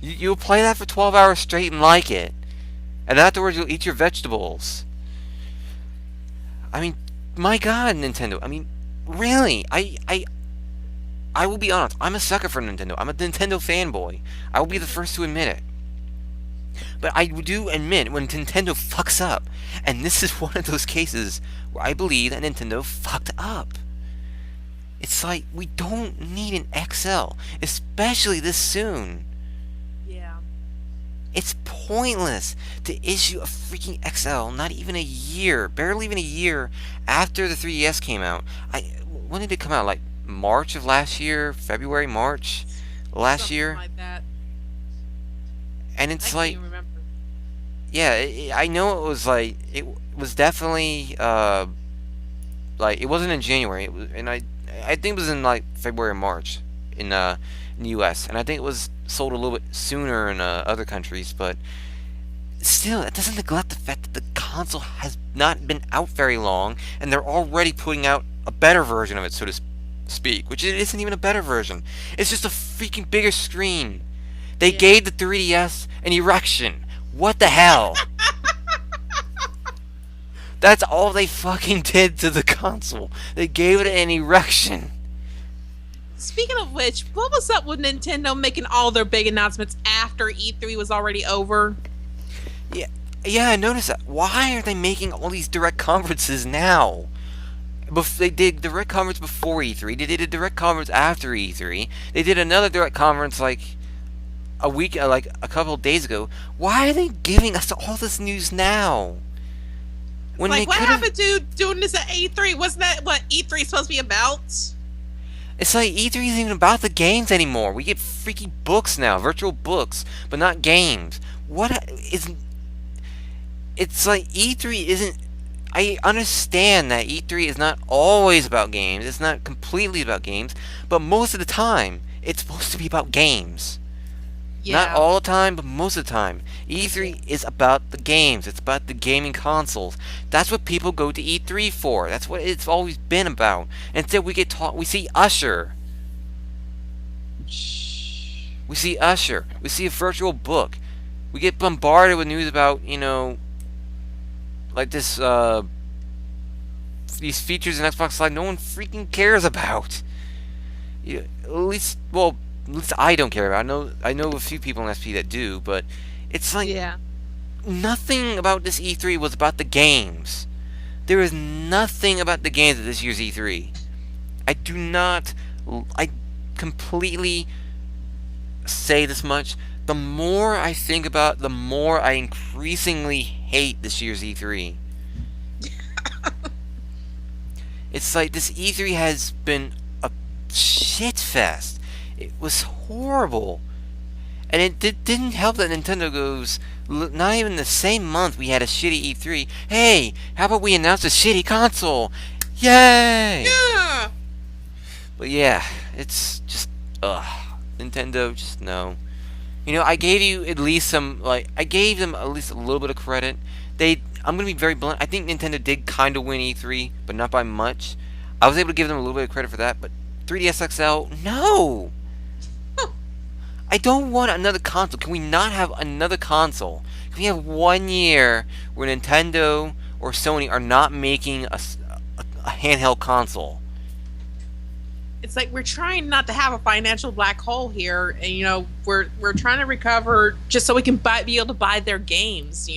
You'll play that for 12 hours straight and like it. And afterwards you'll eat your vegetables. I mean, my God, Nintendo. I mean, really. I will be honest. I'm a sucker for Nintendo. I'm a Nintendo fanboy. I will be the first to admit it. But I do admit when Nintendo fucks up. And this is one of those cases where I believe that Nintendo fucked up. It's like, we don't need an XL. Especially this soon. Yeah. It's pointless to issue a freaking XL not even a year, barely even a year after the 3DS came out. When did it come out? Like March of last year? February, March last Something year? like that. And it's I like, can't remember. yeah, I know it was like, it was definitely, like, it wasn't in January, it was, and I think it was in like February or March in the US, and I think it was sold a little bit sooner in other countries, but still, it doesn't neglect the fact that the console has not been out very long, and they're already putting out a better version of it, so to speak, which it isn't even a better version. It's just a freaking bigger screen. They gave the 3DS an erection. What the hell? That's all they fucking did to the console. They gave it an erection. Speaking of which, what was up with Nintendo making all their big announcements after E3 was already over? Yeah, I noticed that. Why are they making all these direct conferences now? They did direct conference before E3. They did a direct conference after E3. They did another direct conference like a week, like a couple of days ago. Why are they giving us all this news now? When Like, they what could've- happened to doing this at E3? Wasn't that what E3 is supposed to be about? It's like E3 isn't even about the games anymore. We get freaking books now, virtual books, but not games. What is? It's like E3 isn't. I understand that E3 is not always about games. It's not completely about games, but most of the time, it's supposed to be about games. Not all the time, but most of the time. E3 is about the games. It's about the gaming consoles. That's what people go to E3 for. That's what it's always been about. Instead, we get taught. We see Usher. We see Usher. We see a virtual book. We get bombarded with news about, like this, these features in Xbox Live no one freaking cares about. At least I don't care about. I know a few people in SP that do, but it's like nothing about this E3 was about the games. There is nothing about the games at this year's E3. I completely say this much. The more I think about it, the more I increasingly hate this year's E3. It's like this E3 has been a shit fest. It was horrible. And it didn't help that Nintendo goes, not even the same month we had a shitty E3. Hey, how about we announce a shitty console? Yay! Yeah. But yeah, it's just, Nintendo, just no. I gave you at least I gave them at least a little bit of credit. I'm gonna be very blunt. I think Nintendo did kind of win E3, but not by much. I was able to give them a little bit of credit for that, but 3DS XL, no! I don't want another console. Can we not have another console? Can we have 1 year where Nintendo or Sony are not making a handheld console? It's like we're trying not to have a financial black hole here, and we're trying to recover just so we can be able to buy their games.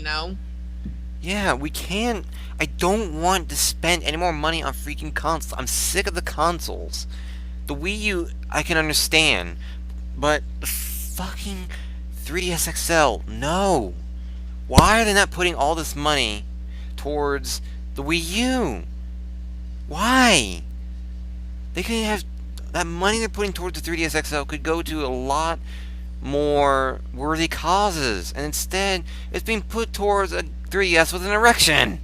Yeah, we can't. I don't want to spend any more money on freaking consoles. I'm sick of the consoles. The Wii U, I can understand, but the fucking 3DS XL, no. Why are they not putting all this money towards the Wii U? Why? They could have that money they're putting towards the 3DS XL could go to a lot more worthy causes, and instead it's being put towards a 3DS with an erection.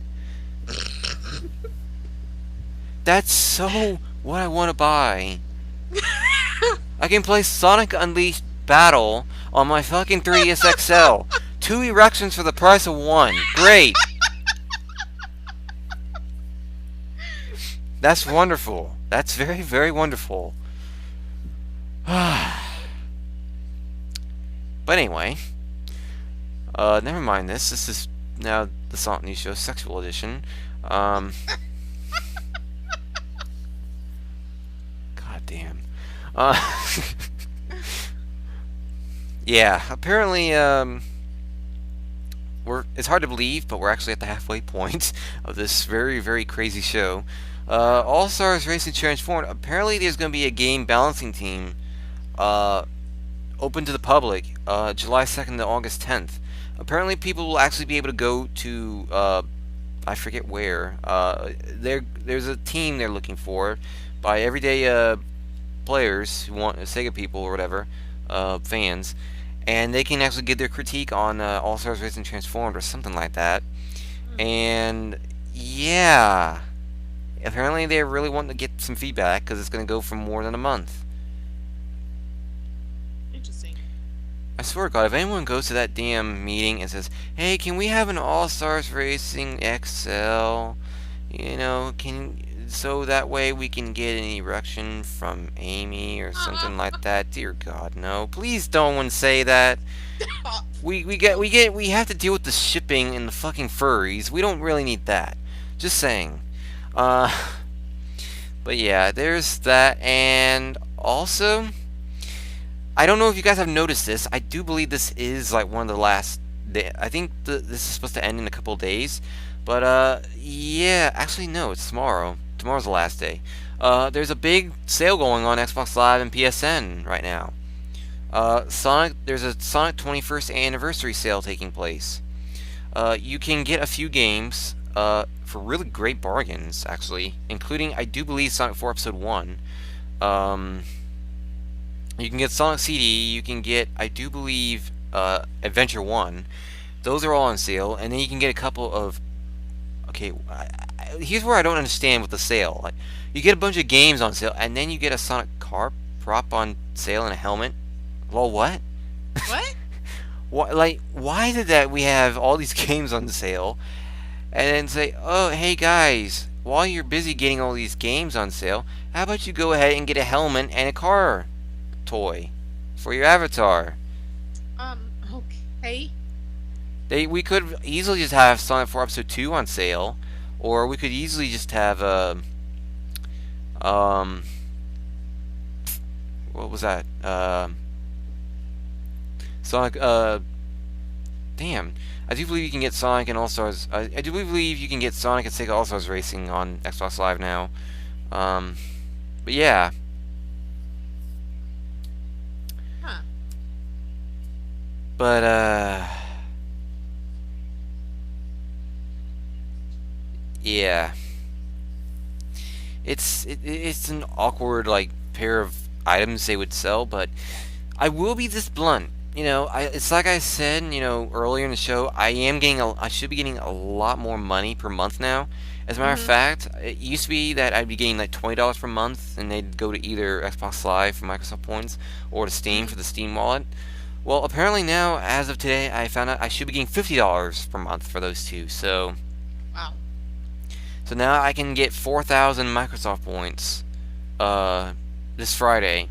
That's so what I want to buy. I can play Sonic Unleashed Battle on my fucking 3DS XL. 2 erections for the price of 1. Great. That's wonderful. That's very, very wonderful. But anyway, never mind this. This is now the SonicNews Show Sexual Edition. God damn. Yeah, apparently, it's hard to believe, but we're actually at the halfway point of this very, very crazy show. All Stars Racing Transformed. Apparently, there's going to be a game balancing team open to the public July 2nd to August 10th. Apparently, people will actually be able to go to I forget where. There's a team they're looking for by everyday players who want Sega people or whatever, fans, and they can actually give their critique on All Stars Racing Transformed or something like that. And yeah, apparently they're really wanting to get some feedback because it's going to go for more than a month. Interesting. I swear to God, if anyone goes to that damn meeting and says, "Hey, can we have an All Stars Racing XL? You know, so that way we can get an erection from Amy or something like that." Dear God, no! Please don't say that. We have to deal with the shipping and the fucking furries. We don't really need that. Just saying. But yeah, there's that, and also, I don't know if you guys have noticed this. I do believe this is like one of the last day. I think this is supposed to end in a couple of days. But yeah, actually no, it's tomorrow. Tomorrow's the last day. There's a big sale going on Xbox Live and PSN right now. There's a Sonic 21st anniversary sale taking place. You can get a few games for really great bargains, actually, including, I do believe, Sonic 4 Episode 1. You can get Sonic CD, you can get, I do believe, Adventure 1. Those are all on sale, and then you can get a couple of... Okay, here's where I don't understand with the sale. Like, you get a bunch of games on sale, and then you get a Sonic car prop on sale and a helmet. Well, what? What? Why did that we have all these games on sale, and then say, "Oh, hey guys, while you're busy getting all these games on sale, how about you go ahead and get a helmet and a car toy for your avatar?" Okay. We could easily just have Sonic 4 Episode 2 on sale, or we could easily just have what was that? Sonic, damn. I do believe you can get Sonic and All-Stars. I do believe you can get Sonic and Sega All-Stars Racing on Xbox Live now. But yeah. Huh. But, yeah. It's an awkward, like, pair of items they would sell, but I will be this blunt. You know, it's like I said, you know, earlier in the show, I should be getting a lot more money per month now. As a matter of fact, it used to be that I'd be getting like $20 per month, and they'd go to either Xbox Live for Microsoft points or to Steam for the Steam wallet. Well, apparently now, as of today, I found out I should be getting $50 per month for those two. So, Wow. so now I can get 4,000 Microsoft points this Friday.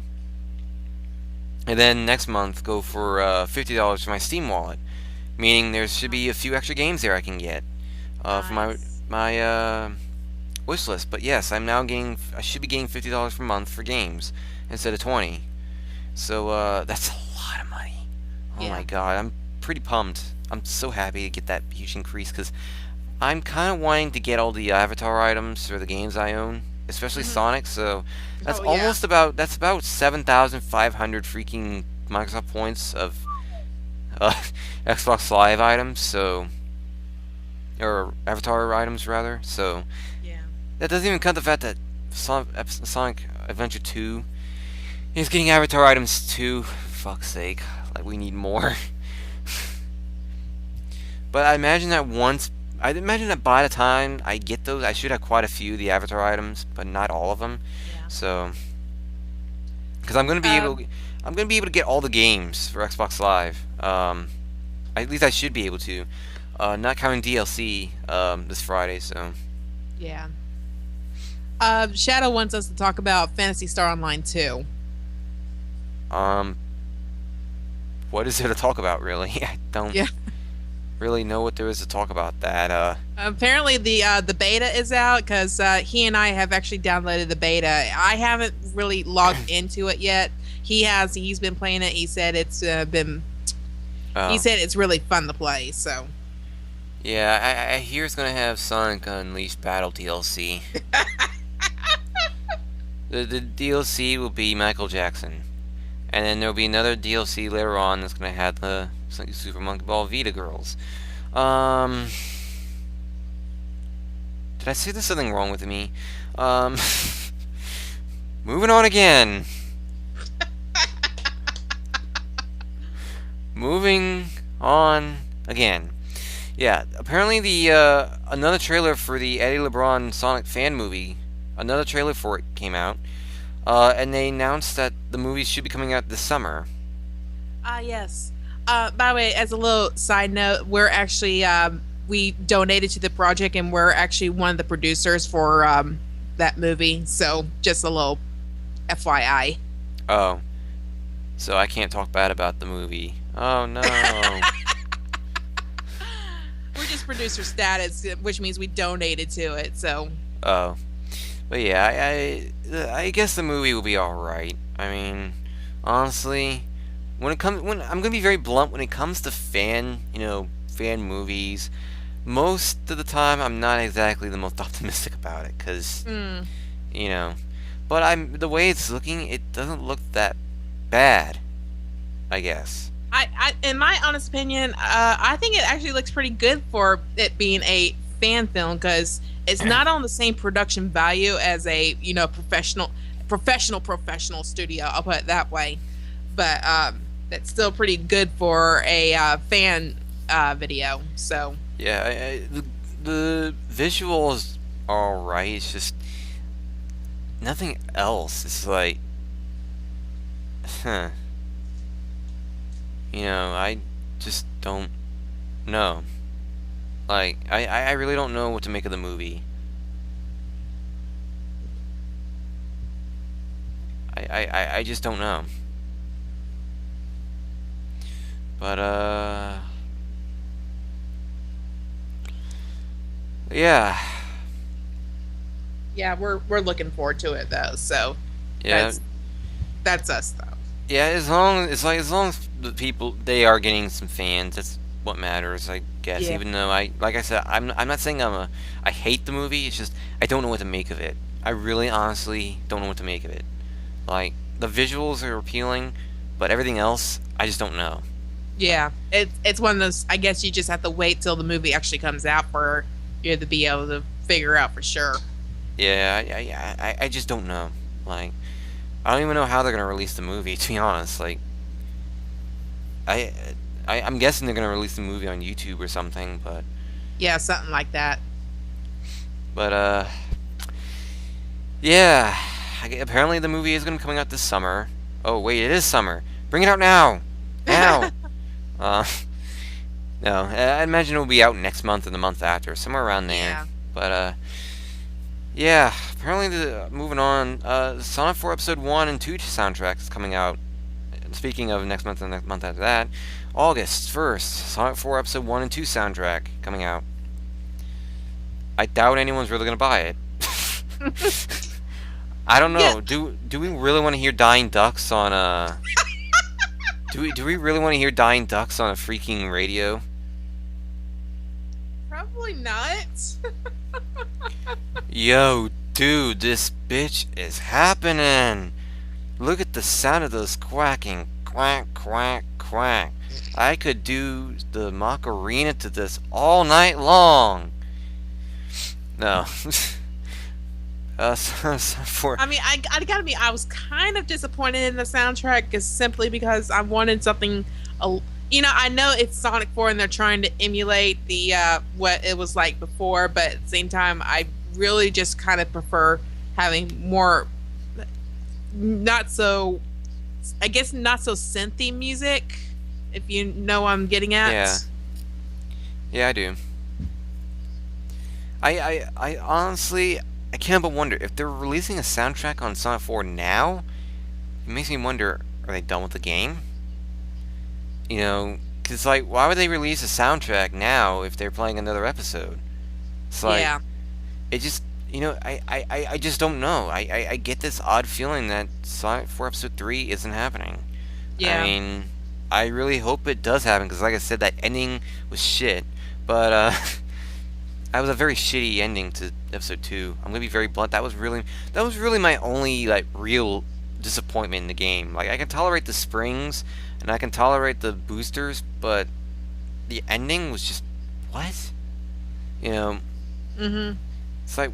And then next month go for $50 for my Steam wallet, meaning there should be a few extra games there I can get for my wish list. But yes, I should be getting $50 per month for games instead of 20. So that's a lot of money. Oh my God, I'm pretty pumped. I'm so happy to get that huge increase because I'm kind of wanting to get all the avatar items for the games I own, especially Sonic. So that's that's about 7,500 freaking Microsoft points of Xbox Live items. So, or avatar items rather. So that doesn't even count the fact that Sonic Adventure 2 is getting avatar items too. For fuck's sake, like we need more. But I imagine that by the time I get those, I should have quite a few of the avatar items, but not all of them. Yeah. So, because I'm gonna be able to get all the games for Xbox Live. At least I should be able to, not counting DLC this Friday. So. Yeah. Shadow wants us to talk about Phantasy Star Online 2. Um, what is there to talk about, really? I don't Yeah. really know what there is to talk about that. Apparently the beta is out because he and I have actually downloaded the beta. I haven't really logged into it yet. He has. He's been playing it. He said it's been. He said it's really fun to play. So. Yeah, I hear it's gonna have Sonic Unleashed Battle DLC. The DLC will be Michael Jackson, and then there'll be another DLC later on that's gonna have the Super Monkey Ball Vita girls. Did I say there's something wrong with me? Moving on again. Moving on again. Yeah, apparently the another trailer for the Eddie LeBron Sonic fan movie, another trailer for it came out, and they announced that the movie should be coming out this summer. Yes. By the way, as a little side note, we're actually we donated to the project, and we're actually one of the producers for that movie. So just a little FYI. Oh, so I can't talk bad about the movie. Oh no. We're just producer status, which means we donated to it. So. Oh, but yeah, I guess the movie will be all right. I mean, honestly, when I'm gonna be very blunt when it comes to fan movies, most of the time I'm not exactly the most optimistic about it, cause but the way it's looking, it doesn't look that bad, I guess. I in my honest opinion, I think it actually looks pretty good for it being a fan film because it's not on the same production value as a professional studio. I'll put it that way, but it's still pretty good for a fan video. So yeah, the visuals are alright. It's just nothing else. It's like, huh. I just don't know. Like, I really don't know what to make of the movie. I just don't know. But, yeah. Yeah, we're looking forward to it, though, so Yeah. that's us, though. Yeah, as long as the people, they are getting some fans, that's what matters, I guess. Yeah. Even though like I said, I'm not saying I hate the movie. It's just I don't know what to make of it. I really honestly don't know what to make of it. Like, the visuals are appealing, but everything else I just don't know. Yeah, it's one of those. I guess you just have to wait till the movie actually comes out for you to be able to figure out for sure. Yeah, I just don't know. Like, I don't even know how they're gonna release the movie, to be honest. Like, I'm guessing they're gonna release the movie on YouTube or something, but Yeah, something like that. but yeah. Apparently the movie is gonna be coming out this summer. Oh wait, it is summer. Bring it out now, now. No, I imagine it will be out next month or the month after, somewhere around there. Yeah. But yeah. Apparently, moving on. Sonic 4 Episode 1 and 2 soundtrack is coming out. Speaking of next month and the next month after that, August 1st, Sonic 4 Episode 1 and 2 soundtrack coming out. I doubt anyone's really gonna buy it. I don't know. Yeah. Do we really want to hear Dying Ducks on a? Do we really want to hear Dying Ducks on a freaking radio? Probably not. Yo, dude, this bitch is happening. Look at the sound of those quacking. Quack, quack, quack. I could do the Macarena to this all night long. No. For I mean, I gotta be. I was kind of disappointed in the soundtrack, simply because I wanted something. I know it's Sonic 4 and they're trying to emulate the what it was like before, but at the same time, I really just kind of prefer having more, not so synthy music, if you know what I'm getting at. Yeah, I do. I honestly, I can't but wonder if they're releasing a soundtrack on Sonic 4 now. It makes me wonder: are they done with the game? You know, because like, why would they release a soundtrack now if they're playing another episode? It's like, Yeah. it just, I just don't know. I get this odd feeling that Sonic 4 Episode 3 isn't happening. Yeah. I mean, I really hope it does happen, because like I said, that ending was shit. But, that was a very shitty ending to Episode 2. I'm gonna be very blunt. That was really my only, like, real disappointment in the game. Like, I can tolerate the springs, and I can tolerate the boosters, but the ending was just, what? You know, Mm-hmm. it's like,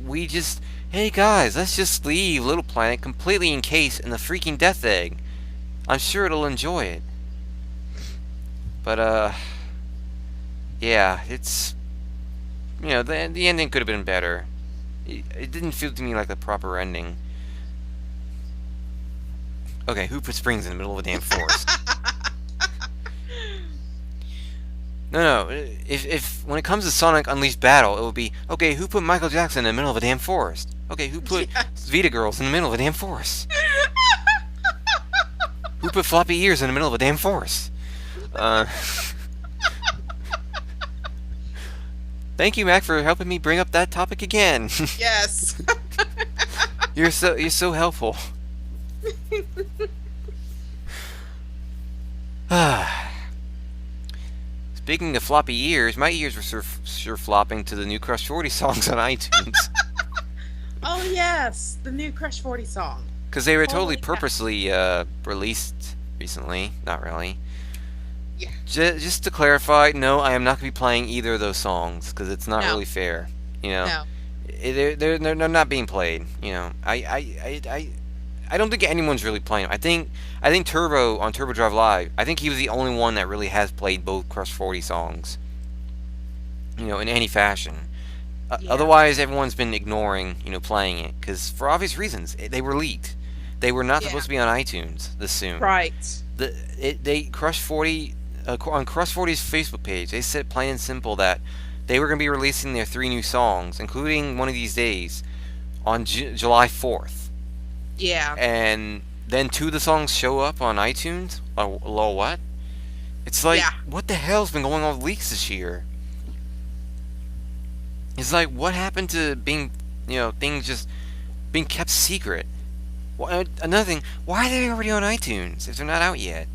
hey guys, let's just leave Little Planet completely encased in the freaking Death Egg. I'm sure it'll enjoy it. But, yeah, it's, the ending could have been better. It didn't feel to me like the proper ending. Okay, who put springs in the middle of a damn forest? No, if when it comes to Sonic Unleashed Battle, it would be, okay, who put Michael Jackson in the middle of a damn forest? Okay, who put Vita Girls in the middle of a damn forest? Who put floppy ears in the middle of a damn forest? Thank you, Mac, for helping me bring up that topic again. Yes. You're so helpful. Speaking of floppy ears, my ears were sure flopping to the new Crush 40 songs on iTunes. Oh yes, the new Crush 40 song. Because they were totally Holy cow. purposely released recently. Not really. Yeah. Just to clarify, no, I am not going to be playing either of those songs, because it's not No. really fair. No. They're not being played. I don't think anyone's really playing them. I think Turbo on Turbo Drive Live, I think he was the only one that really has played both Crush 40 songs. In any fashion. Yeah. Otherwise, everyone's been ignoring, playing it, because for obvious reasons, they were leaked. They were not supposed to be on iTunes this soon. Right. Crush 40 on Crush 40's Facebook page, they said plain and simple that they were going to be releasing their 3 new songs, including one of these days, on July 4th. Yeah. And then 2 of the songs show up on iTunes. Lol, what? It's like, Yeah. what the hell's been going on with leaks this year? It's like, what happened to being, things just being kept secret? Another thing, why are they already on iTunes if they're not out yet?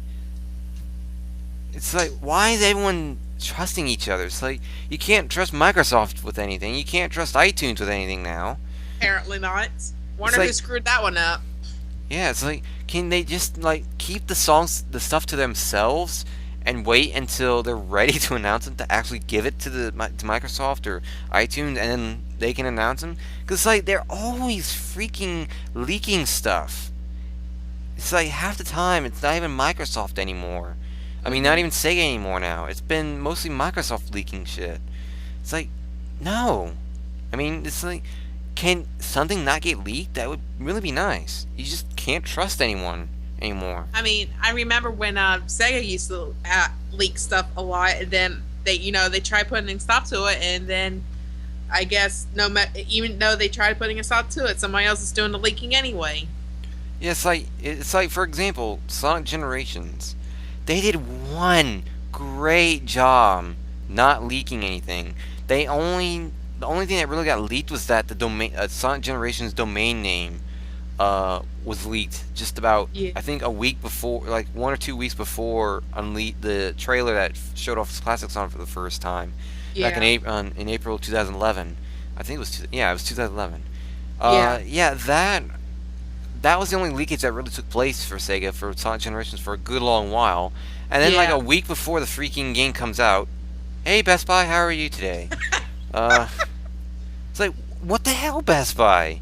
It's like, why is everyone trusting each other? It's like, you can't trust Microsoft with anything. You can't trust iTunes with anything now. Apparently not. Wonder like- who screwed that one up. Yeah, it's like, can they just, keep the stuff to themselves and wait until they're ready to announce them, to actually give it to Microsoft or iTunes, and then they can announce them? Because, they're always freaking leaking stuff. It's like, half the time, it's not even Microsoft anymore. I mean, not even Sega anymore now. It's been mostly Microsoft leaking shit. It's like, no. I mean, it's like, can something not get leaked? That would really be nice. You just can't trust anyone anymore. I mean, I remember when Sega used to leak stuff a lot, and then they tried putting a stop to it, and then I guess even though they tried putting a stop to it, somebody else is doing the leaking anyway. Yeah, it's like, for example, Sonic Generations. They did one great job not leaking anything. The only thing that really got leaked was that the domain, Sonic Generations domain name, was leaked just about, I think, a week before, 1 or 2 weeks before the trailer that showed off Classic Sonic for the first time, back in April 2011. I think it was, it was 2011. That was the only leakage that really took place for Sega for Sonic Generations for a good long while. And then, a week before the freaking game comes out, hey, Best Buy, how are you today? It's like, what the hell, Best Buy?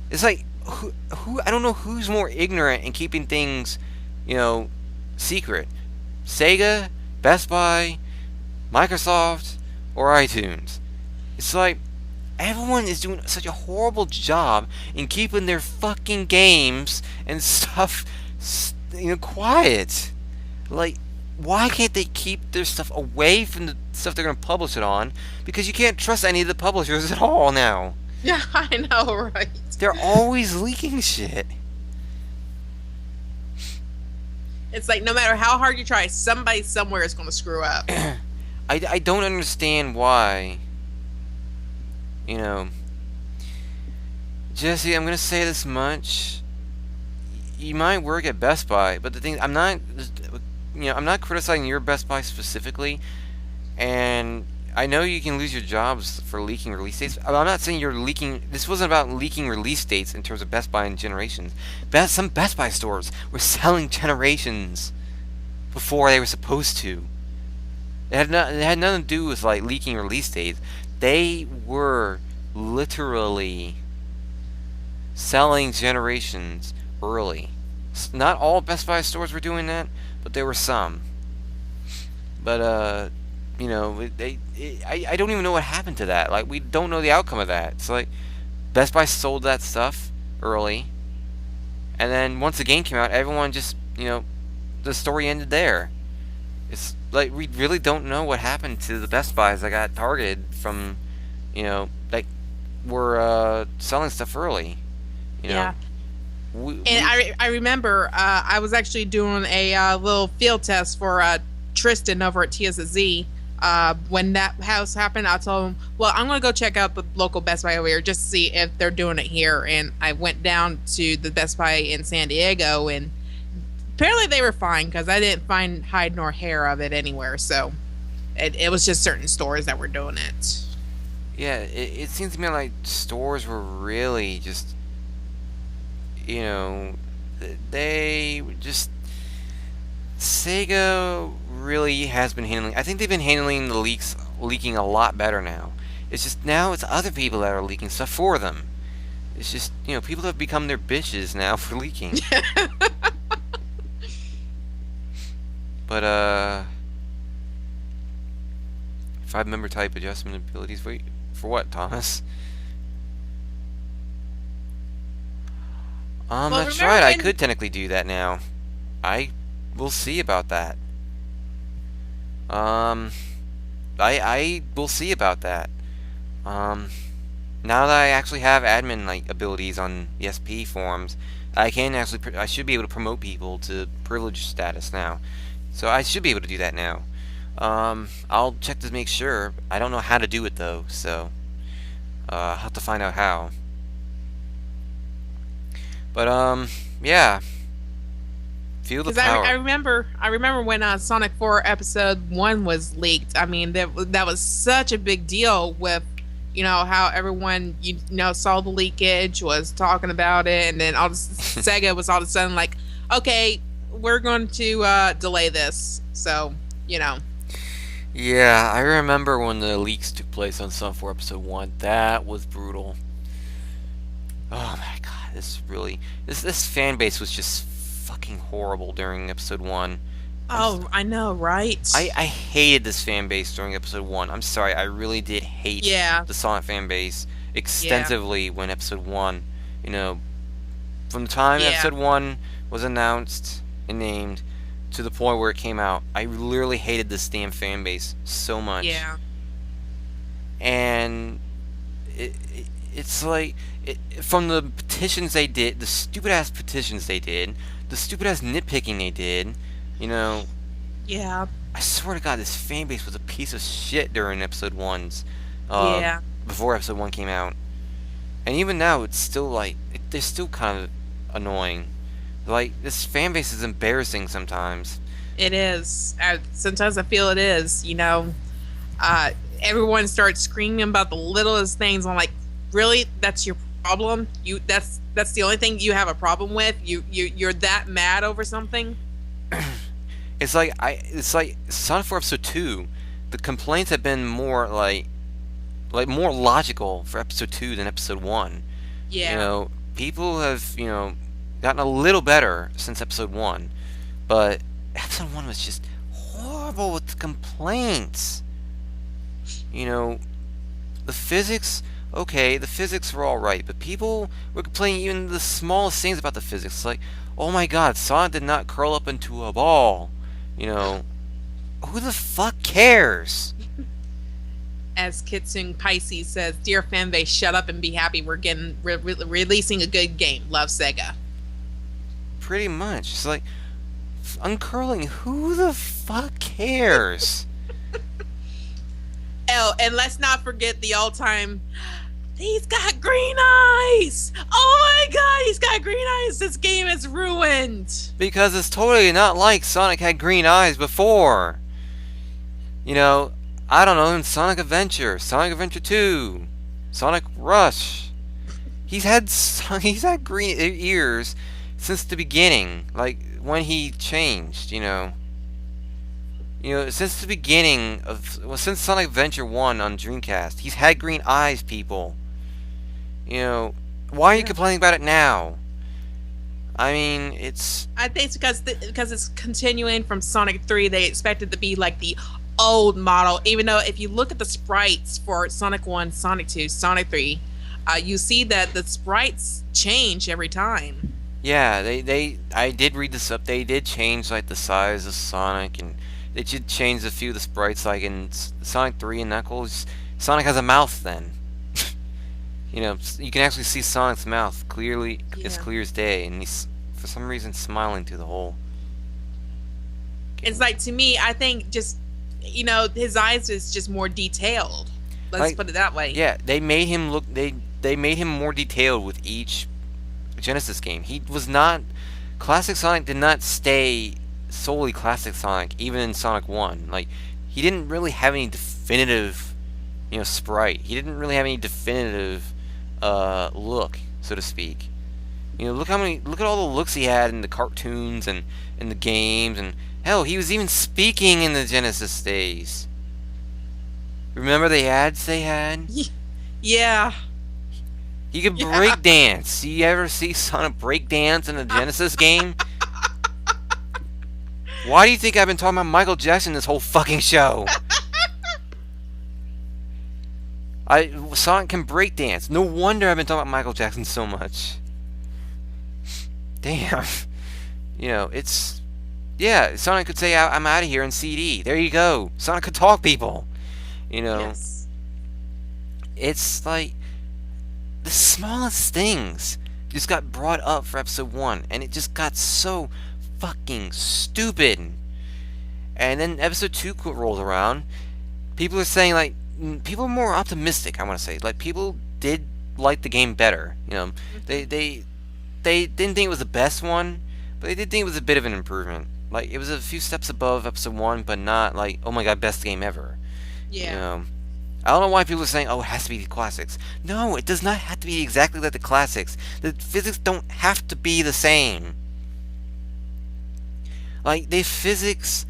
It's like, who I don't know who's more ignorant in keeping things, secret. Sega, Best Buy, Microsoft, or iTunes. It's like, everyone is doing such a horrible job in keeping their fucking games and stuff, quiet. Like, why can't they keep their stuff away from the stuff they're going to publish it on? Because you can't trust any of the publishers at all now. Yeah, I know, right? They're always leaking shit. It's like no matter how hard you try, somebody somewhere is going to screw up. I don't understand why. You know, Jesse, I'm gonna say this much. You might work at Best Buy, but the thing, I'm not, I'm not criticizing your Best Buy specifically, and I know you can lose your jobs for leaking release dates. I'm not saying you're leaking. This wasn't about leaking release dates in terms of Best Buy and generations. Some Best Buy stores were selling generations before they were supposed to. It had nothing to do with like leaking release dates. They were literally selling generations early. Not all Best Buy stores were doing that, but there were some. But I don't even know what happened to that. Like, we don't know the outcome of that. It's like Best Buy sold that stuff early, and then once the game came out, everyone just, the story ended there. It's like we really don't know what happened to the Best Buys that got targeted from, like, were selling stuff early. Yeah. I remember I was actually doing a little field test for Tristan over at TSZ. When that house happened, I told him, well, I'm going to go check out the local Best Buy over here just to see if they're doing it here. And I went down to the Best Buy in San Diego, and apparently they were fine because I didn't find hide nor hair of it anywhere. So it was just certain stores that were doing it. Yeah, it seems to me like stores were really just, they just... Sega really has been handling... I think they've been handling the leaking a lot better now. It's just now it's other people that are leaking stuff for them. It's just, people have become their bitches now for leaking. But, 5-member type adjustment abilities. Wait, for what, Thomas? That's right, I could technically do that now. We'll see about that. I will see about that. Now that I actually have admin abilities on the SP forums, I should be able to promote people to privilege status now. So I should be able to do that now. I'll check to make sure. I don't know how to do it though, so I'll have to find out how. But yeah. Feel the power. I remember when Sonic 4 Episode 1 was leaked. I mean, that was such a big deal with, how everyone, saw the leakage, was talking about it, and then Sega was all of a sudden like, okay, we're going to delay this. So, Yeah, I remember when the leaks took place on Sonic 4 Episode 1. That was brutal. Oh my god, this fan base was just fucking horrible during Episode 1. Oh, I know, right? I hated this fan base during Episode 1. I'm sorry, I really did hate the Sonic fan base extensively when Episode 1, from the time Episode 1 was announced and named to the point where it came out, I literally hated this damn fan base so much. Yeah. And it's like, from the petitions they did, the stupid-ass petitions they did, the stupid-ass nitpicking they did, Yeah. I swear to God, this fan base was a piece of shit during Episode 1's, Yeah. before Episode 1 came out. And even now, it's still, they're still kind of annoying. This fan base is embarrassing sometimes. It is. Sometimes I feel it is, everyone starts screaming about the littlest things. I'm like, really? That's your problem? That's the only thing you have a problem with? You're that mad over something? It's like Sonic 4 Episode 2, the complaints have been more more logical for Episode 2 than Episode 1. Yeah. People have, gotten a little better since Episode 1, but Episode 1 was just horrible with the complaints. The physics, okay, the physics were alright, but people were complaining even the smallest things about the physics, like, oh my god, Sonic did not curl up into a ball. Who the fuck cares? as Kitsune Pisces says, "Dear fanbase, shut up and be happy. We're getting releasing a good game. Love Sega." Pretty much. It's like, uncurling, who the fuck cares? Oh, and let's not forget the all-time. He's got green eyes. Oh my God, he's got green eyes. This game is ruined. Because it's totally not like Sonic had green eyes before. You know, I don't know, in Sonic Adventure 2, Sonic Rush. He's had green ears since the beginning, like when he changed, you know. Since the beginning since Sonic Adventure 1 on Dreamcast, he's had green eyes, people. Why are you complaining about it now? I mean, I think it's because it's continuing from Sonic 3. They expect it to be like the old model, even though if you look at the sprites for Sonic 1, Sonic 2, Sonic 3, you see that the sprites change every time. Yeah, I did read this up. They did change like the size of Sonic, and they did change a few of the sprites. Like in Sonic 3 and Knuckles, Sonic has a mouth then. You can actually see Sonic's mouth clearly, as clear as day, and he's for some reason smiling through the whole. It's like, to me, I think just his eyes is just more detailed. Let's put it that way. Yeah, they made him look. They made him more detailed with each Genesis game. He was not. Classic Sonic did not stay solely Classic Sonic, even in Sonic 1. Like, he didn't really have any definitive, sprite. He didn't really have any definitive look, so to speak. Look at all the looks he had in the cartoons and in the games, and hell, he was even speaking in the Genesis days. Remember the ads they had? Yeah. He could break dance. You ever see Sonic break dance in a Genesis game? Why do you think I've been talking about Michael Jackson this whole fucking show? Sonic can break dance. No wonder I've been talking about Michael Jackson so much. Damn. Sonic could say, "I'm out of here" in CD. There you go. Sonic could talk, people. Yes. It's like the smallest things just got brought up for episode 1, and it just got so fucking stupid. And then episode 2 rolled around. People are saying, like, people are more optimistic, I want to say. Like, people did like the game better. They didn't think it was the best one, but they did think it was a bit of an improvement. Like, it was a few steps above episode 1, but not like, oh my god, best game ever. Yeah. I don't know why people are saying, oh, it has to be the classics. No, it does not have to be exactly like the classics. The physics don't have to be the same. Like, the physics,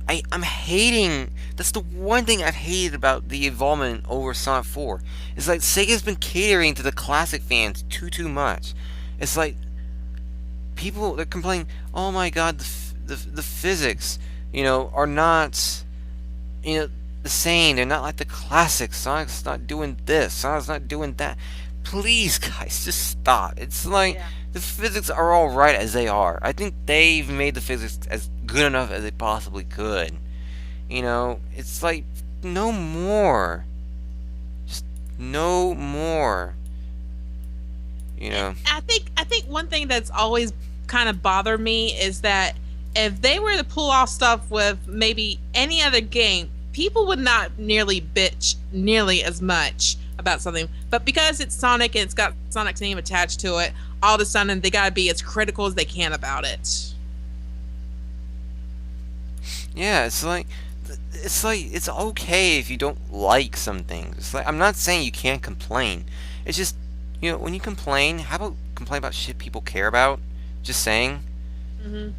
I'm hating. That's the one thing I've hated about the involvement over Sonic 4. It's like Sega's been catering to the classic fans too much. It's like they're complaining, oh my god, the physics, are not, the same. They're not like the classics. Sonic's not doing this. Sonic's not doing that. Please, guys, just stop. It's like the physics are all right as they are. I think they've made the physics as good enough as they possibly could. It's like no more. Just no more. I think one thing that's always kind of bothered me is that if they were to pull off stuff with maybe any other game, people would not nearly bitch nearly as much about something. But because it's Sonic and it's got Sonic's name attached to it, all of a sudden they gotta be as critical as they can about it. Yeah, it's it's okay if you don't like some things. It's like, I'm not saying you can't complain. It's just, when you complain, how about complain about shit people care about? Just saying. Mhm.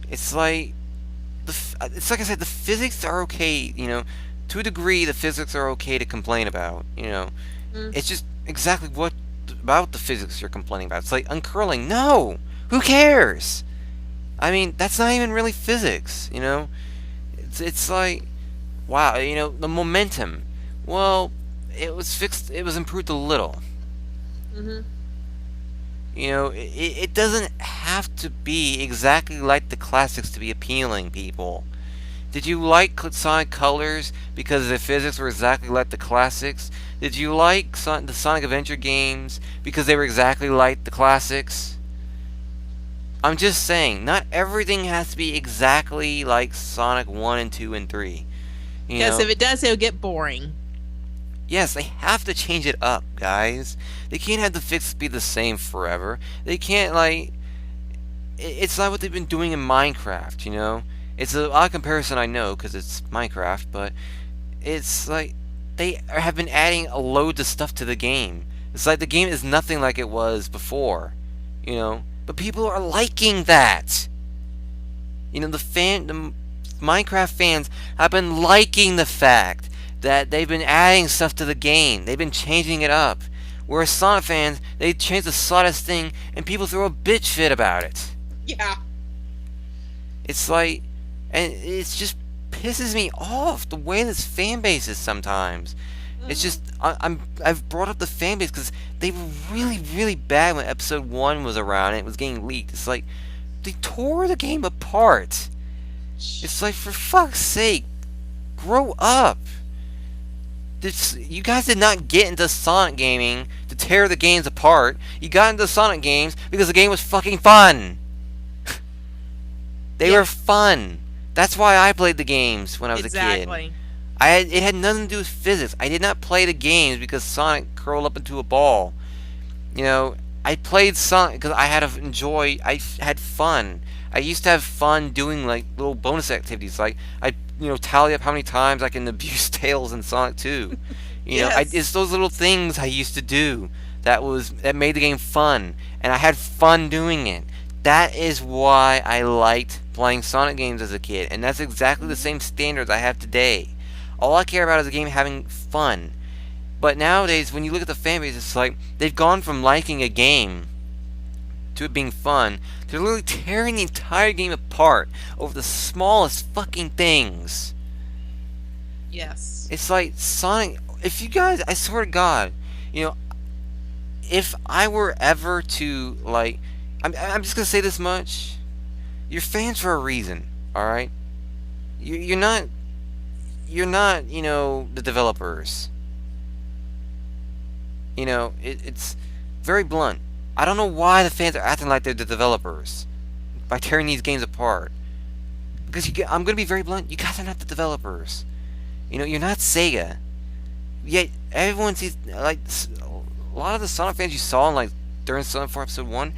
It's like it's like I said, the physics are okay, to a degree. The physics are okay to complain about, It's just exactly what about the physics you're complaining about. It's like uncurling. No, who cares? I mean, that's not even really physics, It's like, wow, the momentum. Well, it was fixed. It was improved a little. Mhm. It doesn't have to be exactly like the classics to be appealing, people. Did you like Sonic Colors because the physics were exactly like the classics? Did you like the Sonic Adventure games because they were exactly like the classics? I'm just saying, not everything has to be exactly like Sonic 1 and 2 and 3. Because if it does, it'll get boring. Yes, they have to change it up, guys. They can't have the fixes be the same forever. They can't, like... It's not what they've been doing in Minecraft, you know? It's an odd comparison, I know, because it's Minecraft, but it's like they have been adding a load of stuff to the game. It's like the game is nothing like it was before, you know? But people are liking that. You know, the Minecraft fans have been liking the fact that they've been adding stuff to the game. They've been changing it up. Whereas Sonic fans, they change the slightest thing and people throw a bitch fit about it. Yeah. It's like, and it just pisses me off the way this fan base is sometimes. It's just I've brought up the fan base because they were really bad when episode 1 was around and it was getting leaked. It's like they tore the game apart. It's like, for fuck's sake, grow up. You guys did not get into Sonic gaming to tear the games apart. You got into Sonic games because the game was fucking fun. They were fun. That's why I played the games when I was a kid. It had nothing to do with physics. I did not play the games because Sonic curled up into a ball. You know, I played Sonic because I had fun. I used to have fun doing like little bonus activities, like I tally up how many times I can abuse Tails in Sonic 2. You know, it's those little things I used to do that made the game fun, and I had fun doing it. That is why I liked playing Sonic games as a kid, and that's exactly the same standards I have today. All I care about is the game having fun. But nowadays, when you look at the fanbase, it's like they've gone from liking a game to it being fun to literally tearing the entire game apart over the smallest fucking things. Yes. It's like Sonic. If you guys, I swear to God, you know, if I were ever to like, I'm just gonna say this much: you're fans for a reason, all right? You're not, you know, the developers. You know, it's very blunt. I don't know why the fans are acting like they're the developers by tearing these games apart. Because I'm going to be very blunt. You guys are not the developers. You know, you're not Sega. Yet everyone sees, like, a lot of the Sonic fans you saw in, like, during Sonic 4 Episode 1,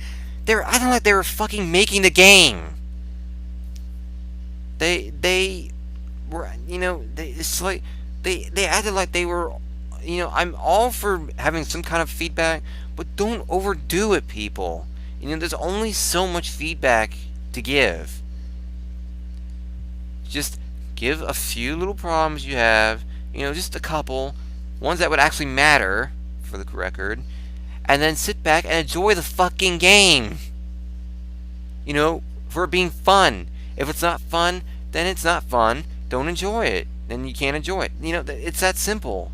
they were acting like they were fucking making the game. They were, you know, it's like they acted like they were. You know, I'm all for having some kind of feedback, but don't overdo it, people. You know, there's only so much feedback to give. Just give a few little problems you have, you know, just a couple, ones that would actually matter, for the record, and then sit back and enjoy the fucking game. You know, for it being fun. If it's not fun, then it's not fun. Don't enjoy it. Then you can't enjoy it. You know, it's that simple.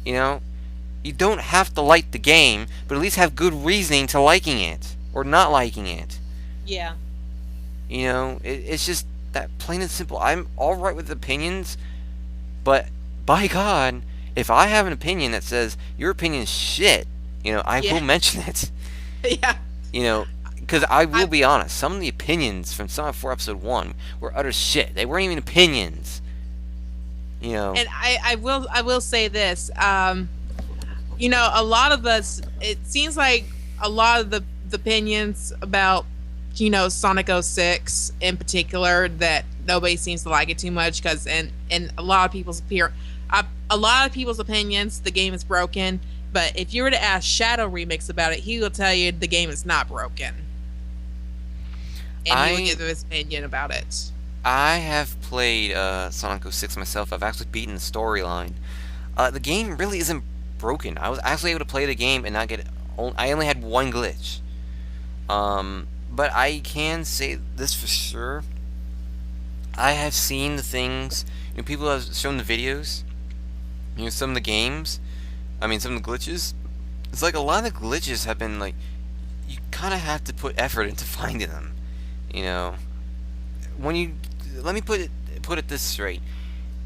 You know, you don't have to like the game, but at least have good reasoning to liking it or not liking it. Yeah. You know, it's just that plain and simple. I'm all right with opinions, but by God, if I have an opinion that says your opinion is shit, you know, I will mention it. Yeah. You know, because I will be honest, some of the opinions from Sonic 4 Episode 1 were utter shit. They weren't even opinions. You know. And I will say this, you know, a lot of us, it seems like a lot of the opinions about, you know, Sonic 06 in particular, that nobody seems to like it too much because in a lot of people's opinions, the game is broken. But if you were to ask SonicRemix about it, he will tell you the game is not broken, and he will give his opinion about it. I have played Sonic 06 myself. I've actually beaten the storyline. The game really isn't broken. I was actually able to play the game and not get... I only had one glitch. But I can say this for sure. I have seen the things... You know, people have shown the videos. You know, some of the games. I mean, some of the glitches. It's like a lot of the glitches have been like... You kind of have to put effort into finding them. You know... When you... Let me put it put it this straight.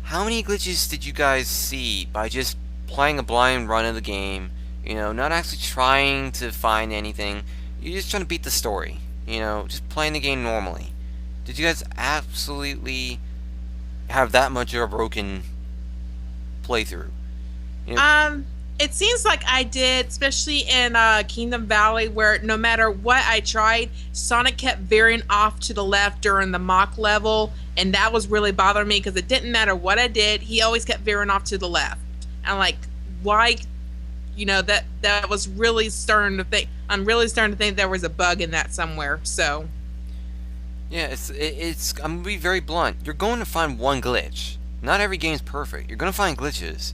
How many glitches did you guys see by just playing a blind run of the game? You know, not actually trying to find anything. You're just trying to beat the story. You know, just playing the game normally. Did you guys absolutely have that much of a broken playthrough? You know, It seems like I did, especially in Kingdom Valley, where no matter what I tried, Sonic kept veering off to the left during the mock level, and that was really bothering me because it didn't matter what I did, he always kept veering off to the left. And I'm like, why? You know, that was really starting to think. I'm really starting to think there was a bug in that somewhere. So. yeah, it's. I'm gonna be very blunt. You're going to find one glitch. Not every game's perfect. You're gonna find glitches.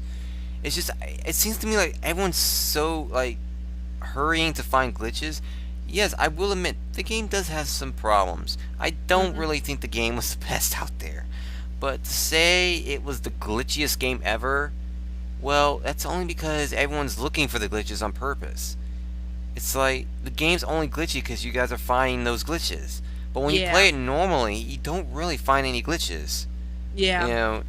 It's just, it seems to me like everyone's so, like, hurrying to find glitches. Yes, I will admit, the game does have some problems. I don't really think the game was the best out there. But to say it was the glitchiest game ever, well, that's only because everyone's looking for the glitches on purpose. It's like, the game's only glitchy because you guys are finding those glitches. But when you play it normally, you don't really find any glitches. Yeah. You know,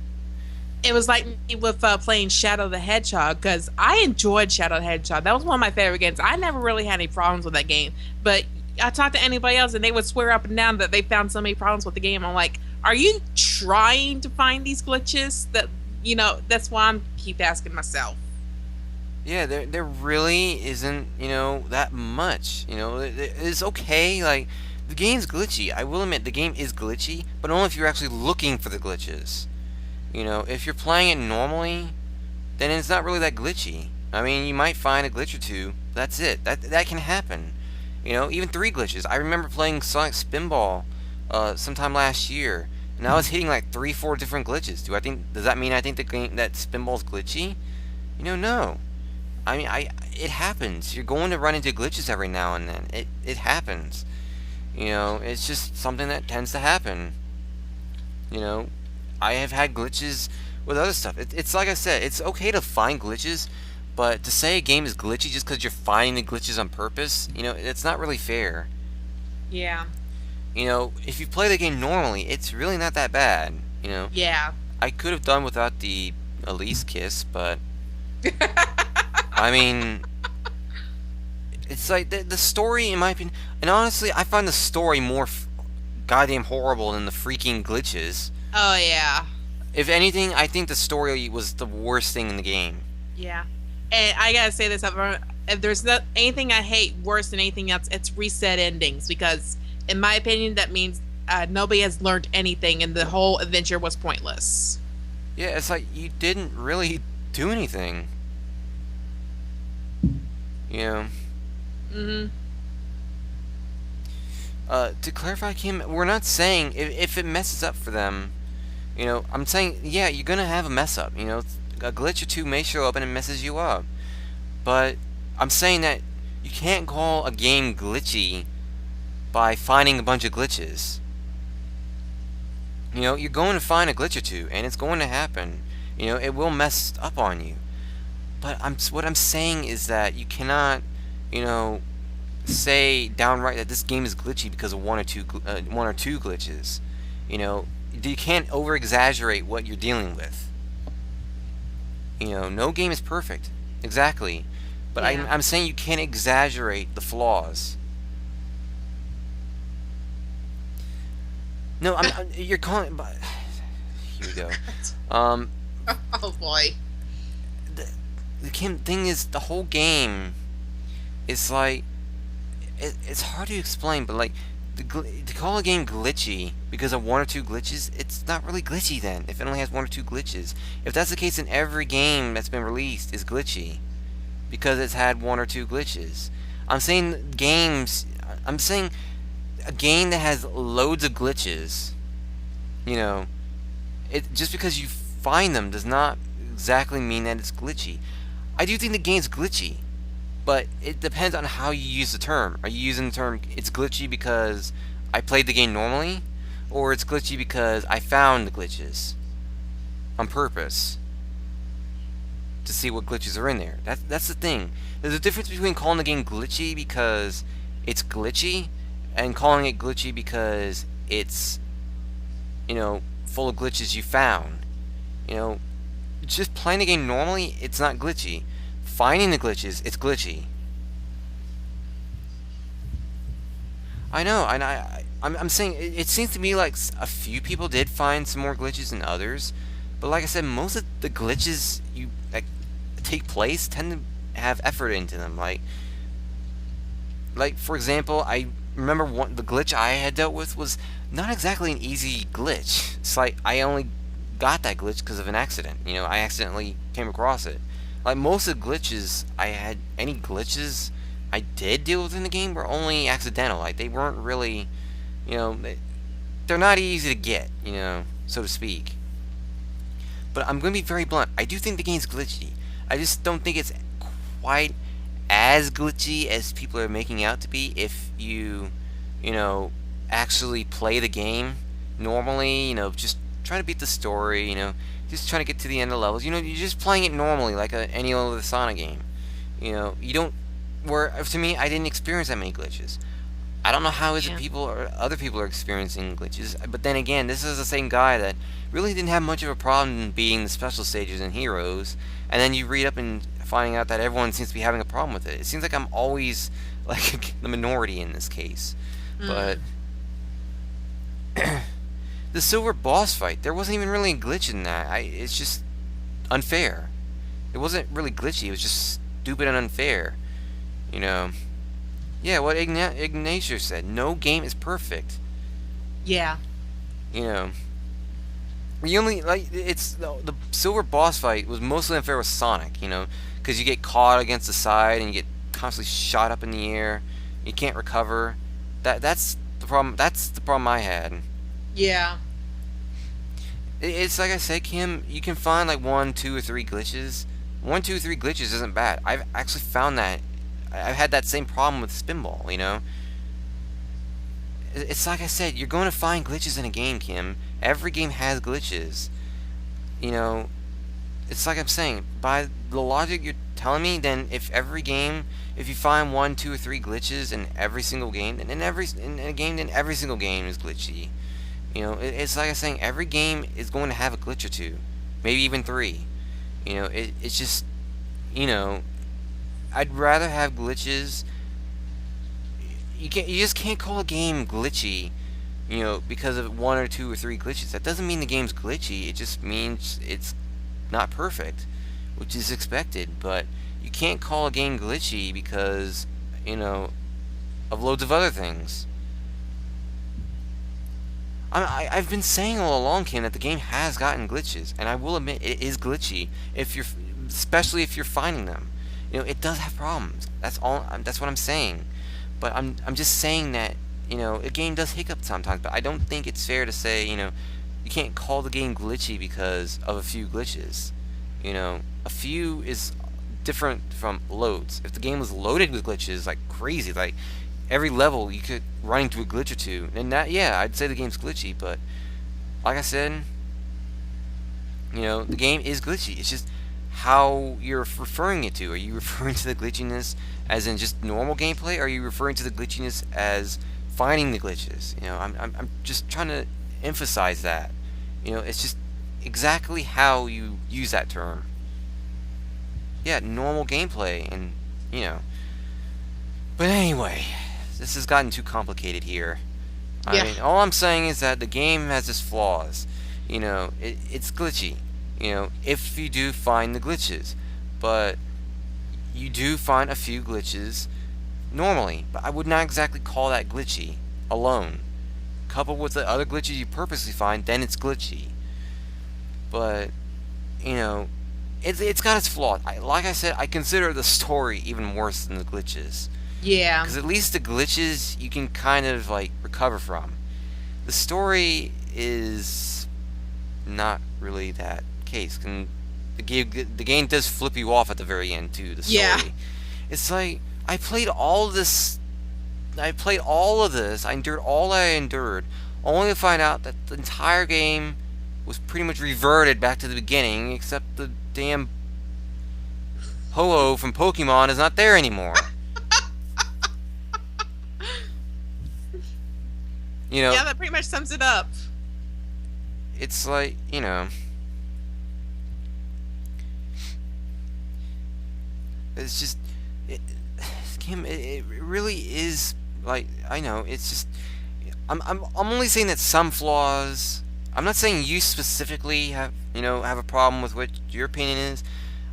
it was like me with playing Shadow the Hedgehog, because I enjoyed Shadow the Hedgehog. That was one of my favorite games. I never really had any problems with that game. But I talked to anybody else, and they would swear up and down that they found so many problems with the game. I'm like, are you trying to find these glitches? That, you know, that's why I keep asking myself. yeah, there really isn't, you know, that much. You know, it's okay. Like, the game's glitchy. I will admit, the game is glitchy, but only if you're actually looking for the glitches. You know, if you're playing it normally, then it's not really that glitchy. I mean, you might find a glitch or two. That's it. That can happen. You know, even 3 glitches. I remember playing Sonic Spinball sometime last year, and I was hitting like 3-4 different glitches. Does that mean I think the game that Spinball's glitchy? You know, no. I mean, it happens. You're going to run into glitches every now and then. It happens. You know, it's just something that tends to happen. You know, I have had glitches with other stuff. It's like I said, it's okay to find glitches, but to say a game is glitchy just because you're finding the glitches on purpose, you know, it's not really fair. Yeah. You know, if you play the game normally, it's really not that bad. You know. Yeah. I could have done without the Elise kiss, but I mean, it's like the story, in my opinion, and honestly, I find the story more goddamn horrible than the freaking glitches. Oh, yeah. If anything, I think the story was the worst thing in the game. Yeah. And I gotta say this up front, if there's not anything I hate worse than anything else, it's reset endings, because in my opinion that means nobody has learned anything and the whole adventure was pointless. Yeah, it's like you didn't really do anything. You know. To clarify, Kim, we're not saying if it messes up for them, you know, I'm saying, yeah, you're gonna have a mess up, you know, a glitch or two may show up and it messes you up, but I'm saying that you can't call a game glitchy by finding a bunch of glitches. You know, you're going to find a glitch or two, and it's going to happen. You know, it will mess up on you. But what I'm saying is that you cannot, you know, say downright that this game is glitchy because of one or two glitches. You know, you can't over exaggerate what you're dealing with. You know, no game is perfect, exactly. But Yeah. I'm saying you can't exaggerate the flaws. No, you're calling. But here we go. Oh boy. The thing is, the whole game is like, it's hard to explain, but like, to call a game glitchy because of one or two glitches, it's not really glitchy then, if it only has one or two glitches. If that's the case, then every game that's been released is glitchy because it's had one or two glitches. I'm saying a game that has loads of glitches, you know, just because you find them does not exactly mean that it's glitchy. I do think the game's glitchy, but it depends on how you use the term. Are you using the term it's glitchy because I played the game normally, or it's glitchy because I found the glitches on purpose to see what glitches are in there? That's the thing. There's a difference between calling the game glitchy because it's glitchy and calling it glitchy because it's full of glitches you found. Just playing the game normally, it's not glitchy. Finding the glitches, it's glitchy. I know, and I'm saying it seems to me like a few people did find some more glitches than others, but like I said, most of the glitches that take place tend to have effort into them. Like for example, I remember the glitch I had dealt with was not exactly an easy glitch. It's like I only got that glitch because of an accident. I accidentally came across it. Like most of the glitches I had, any glitches I did deal with in the game were only accidental. Like they weren't really, they're not easy to get, so to speak. But I'm going to be very blunt. I do think the game's glitchy. I just don't think it's quite as glitchy as people are making out to be if you, actually play the game normally, just trying to beat the story, just trying to get to the end of the levels. You're just playing it normally like any other Sonic game. You don't, where to me, I didn't experience that many glitches. I don't know how other people are experiencing glitches, but then again, this is the same guy that really didn't have much of a problem beating the special stages and heroes, and then you read up and finding out that everyone seems to be having a problem with it. It seems like I'm always like the minority in this case. But the silver boss fight, there wasn't even really a glitch in that. It's just unfair. It wasn't really glitchy. It was just stupid and unfair. Yeah, what Ignatius said. No game is perfect. Yeah. We only it's the silver boss fight was mostly unfair with Sonic. Because you get caught against the side and you get constantly shot up in the air. You can't recover. That's the problem. That's the problem I had. Yeah. It's like I said, Kim. You can find like 1, 2, or 3 glitches. 1, 2, 3 glitches isn't bad. I've actually found that. I've had that same problem with Spinball. It's like I said. You're going to find glitches in a game, Kim. Every game has glitches. It's like I'm saying. By the logic you're telling me, then if you find 1, 2, or 3 glitches in every single game, then in every single game is glitchy. It's like I'm saying, every game is going to have a glitch or 2, maybe even 3. It's just, I'd rather have glitches. You just can't call a game glitchy, because of 1 or 2 or 3 glitches. That doesn't mean the game's glitchy. It just means it's not perfect, which is expected. But you can't call a game glitchy because, of loads of other things. I've been saying all along, Kim, that the game has gotten glitches, and I will admit it is glitchy especially if you're finding them. It does have problems. That's all. That's what I'm saying. But I'm just saying that a game does hiccup sometimes. But I don't think it's fair to say you can't call the game glitchy because of a few glitches. A few is different from loads. If the game was loaded with glitches like crazy, like every level you could run into a glitch or 2, and I'd say the game's glitchy. But like I said, the game is glitchy. It's just how you're referring it to. Are you referring to the glitchiness as in just normal gameplay, or are you referring to the glitchiness as finding the glitches? I'm just trying to emphasize that. It's just exactly how you use that term. Yeah, normal gameplay, and But anyway, this has gotten too complicated here. I mean, all I'm saying is that the game has its flaws. It's glitchy. If you do find the glitches, but you do find a few glitches normally, but I would not exactly call that glitchy alone. Coupled with the other glitches you purposely find, then it's glitchy. But it's got its flaws. Like I said, I consider the story even worse than the glitches. Yeah. Because at least the glitches you can kind of like recover from. The story is not really that case. And the game does flip you off at the very end too. The story. Yeah. It's like I played all of this. I endured all I endured, only to find out that the entire game was pretty much reverted back to the beginning, except the damn Ho-Oh from Pokemon is not there anymore. Yeah, that pretty much sums it up. it's like, you know, it's just, this game, it really is, like, I know, it's just, I'm only saying that some flaws, I'm not saying you specifically have, you know, have a problem with what your opinion is.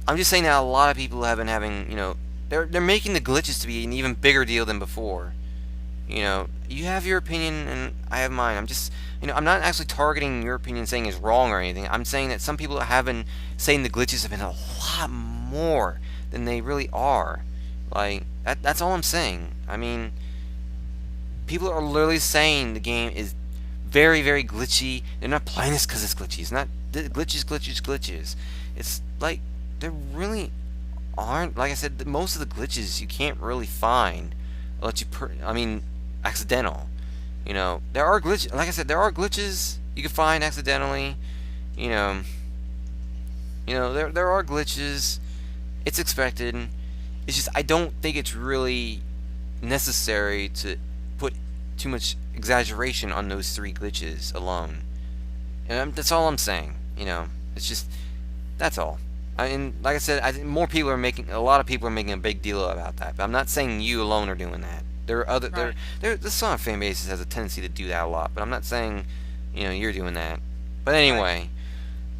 I'm just saying that a lot of people have been having, you know, they're making the glitches to be an even bigger deal than before. You know, you have your opinion and I have mine. I'm just, you know, I'm not actually targeting your opinion saying it's wrong or anything. I'm saying that some people have been saying the glitches have been a lot more than they really are. Like, that's all I'm saying. I mean, people are literally saying the game is very, very glitchy. They're not playing this because it's glitchy. It's not glitches. It's like, there really aren't, like I said, most of the glitches you can't really find unless I mean, accidental. You know, there are glitches, like I said, there are glitches you can find accidentally. You know, there are glitches. It's expected. It's just, I don't think it's really necessary to put too much exaggeration on those 3 glitches alone. And that's all I'm saying. You know, it's just, that's all. I mean, like I said, I think a lot of people are making a big deal about that. But I'm not saying you alone are doing that. There are other, Right. the Sonic fan base has a tendency to do that a lot. But I'm not saying, you know, you're doing that. But anyway,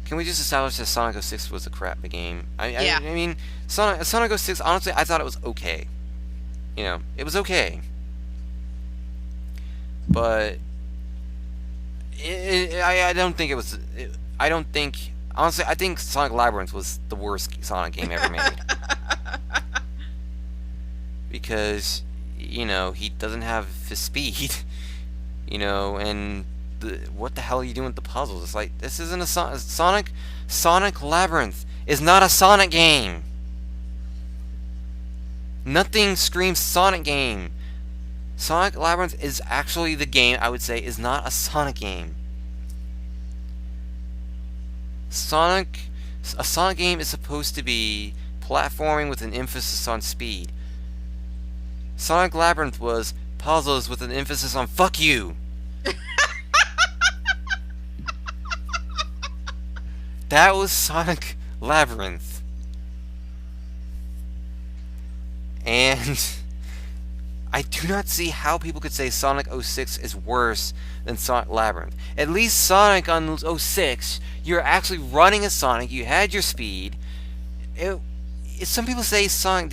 can we just establish that Sonic 06 was a crap game? Yeah. I mean, Sonic 06, honestly, I thought it was okay. You know, it was okay. But I don't think it was. I don't think. Honestly, I think Sonic Labyrinth was the worst Sonic game ever made. Because, you know, he doesn't have his speed. You know, and what the hell are you doing with the puzzles? It's like, this isn't a Sonic Labyrinth is not a Sonic game. Nothing screams Sonic game. Sonic Labyrinth is actually the game, I would say, is not a Sonic game. A Sonic game is supposed to be platforming with an emphasis on speed. Sonic Labyrinth was puzzles with an emphasis on fuck you. That was Sonic Labyrinth. And I do not see how people could say Sonic 06 is worse than Sonic Labyrinth. At least Sonic on 06, you're actually running a Sonic, you had your speed. Some people say Sonic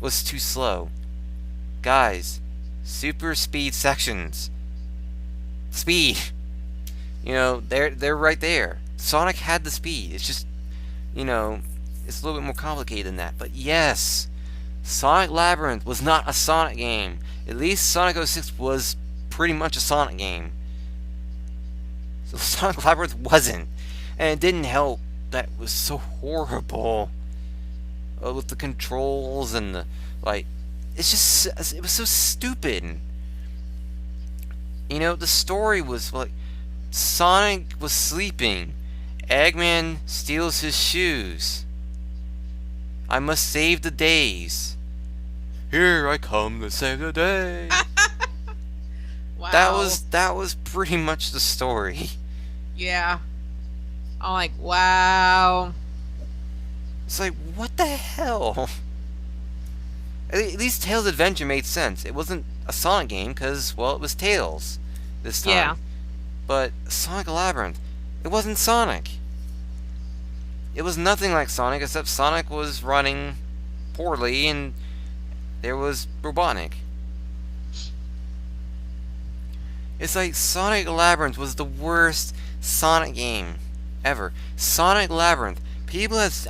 was too slow. Guys, super speed sections. Speed. You know, they're right there. Sonic had the speed. It's just, you know, it's a little bit more complicated than that. But yes, Sonic Labyrinth was not a Sonic game. At least Sonic 06 was pretty much a Sonic game. So Sonic Labyrinth wasn't. And it didn't help that it was so horrible. With the controls and the, like, it's just, it was so stupid. You know, the story was like, Sonic was sleeping. Eggman steals his shoes. I must save the days. Here I come to save the day. Wow. That was pretty much the story. Yeah. I'm like, wow. It's like, what the hell? At least Tails' Adventure made sense. It wasn't a Sonic game because, well, it was Tails this time. Yeah. But Sonic Labyrinth, it wasn't Sonic. It was nothing like Sonic, except Sonic was running poorly and there was Robotnik. It's like Sonic Labyrinth was the worst Sonic game ever. Sonic Labyrinth.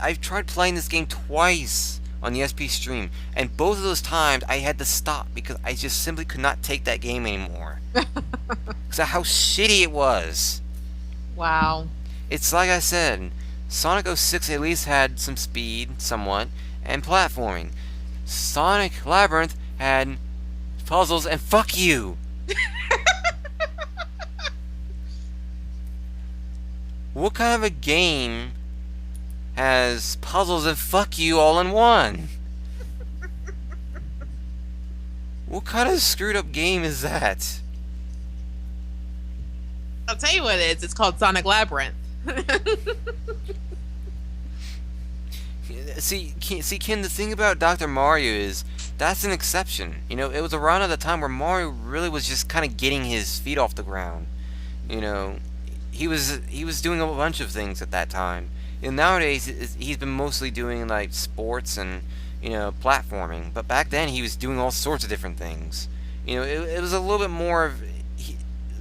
I've tried playing this game twice on the SP stream, and both of those times I had to stop because I just simply could not take that game anymore. Because of how shitty it was. Wow. It's like I said, Sonic 06 at least had some speed, somewhat, and platforming. Sonic Labyrinth had puzzles and fuck you! What kind of a game has puzzles and fuck you all in one? What kind of screwed up game is that? I'll tell you what it is. It's called Sonic Labyrinth. See, Ken, the thing about Dr. Mario is that's an exception. You know, it was around at the time where Mario really was just kind of getting his feet off the ground. You know, he was doing a bunch of things at that time. And nowadays, he's been mostly doing like sports and platforming. But back then, he was doing all sorts of different things. You know, it was a little bit more of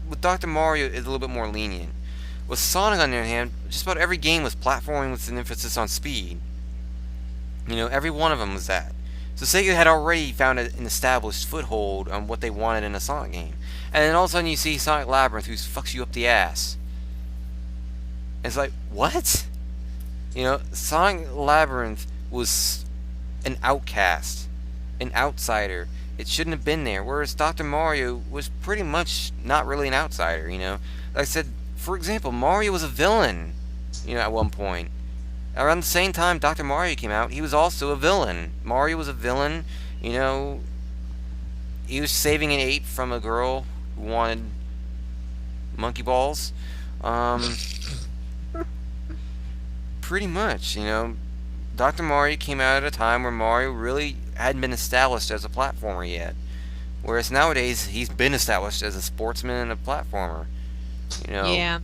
with Dr. Mario, it's a little bit more lenient. With Sonic, on the other hand, just about every game was platforming with an emphasis on speed. You know, every one of them was that. So Sega had already found an established foothold on what they wanted in a Sonic game. And then all of a sudden you see Sonic Labyrinth, who fucks you up the ass. It's like, what? You know, Sonic Labyrinth was an outcast, an outsider. It shouldn't have been there. Whereas Dr. Mario was pretty much not really an outsider, you know. Like I said, for example, Mario was a villain, you know, at one point. Around the same time Dr. Mario came out, he was also a villain. Mario was a villain, you know. He was saving an ape from a girl who wanted monkey balls. Pretty much, you know. Dr. Mario came out at a time where Mario really hadn't been established as a platformer yet. Whereas nowadays, he's been established as a sportsman and a platformer. You know. Yeah.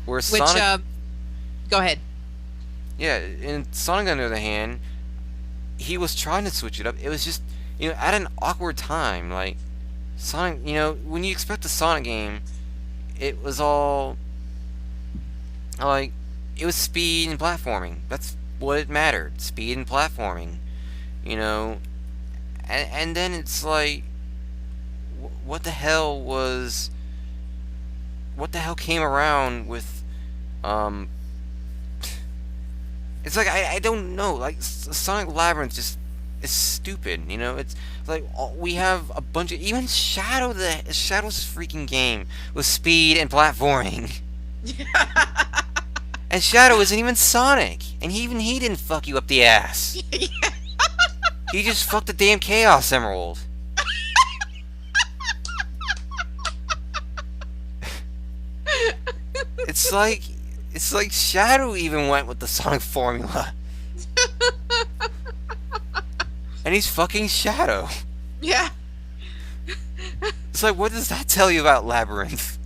Whereas Which, Sonic... go ahead. Yeah, in Sonic, on the other hand, he was trying to switch it up. It was just, you know, at an awkward time. Like, Sonic, you know, when you expect a Sonic game, it was all, like, it was speed and platforming. That's what it mattered. Speed and platforming. You know, and then it's like, what the hell came around with, it's like, I don't know, like, Sonic Labyrinth just is stupid, you know. It's like, we have a bunch of, even Shadow's freaking game with speed and platforming. And Shadow isn't even Sonic, and even he didn't fuck you up the ass. He just fucked the damn Chaos Emerald. It's like Shadow even went with the Sonic formula. And he's fucking Shadow. Yeah. It's like, what does that tell you about Labyrinth?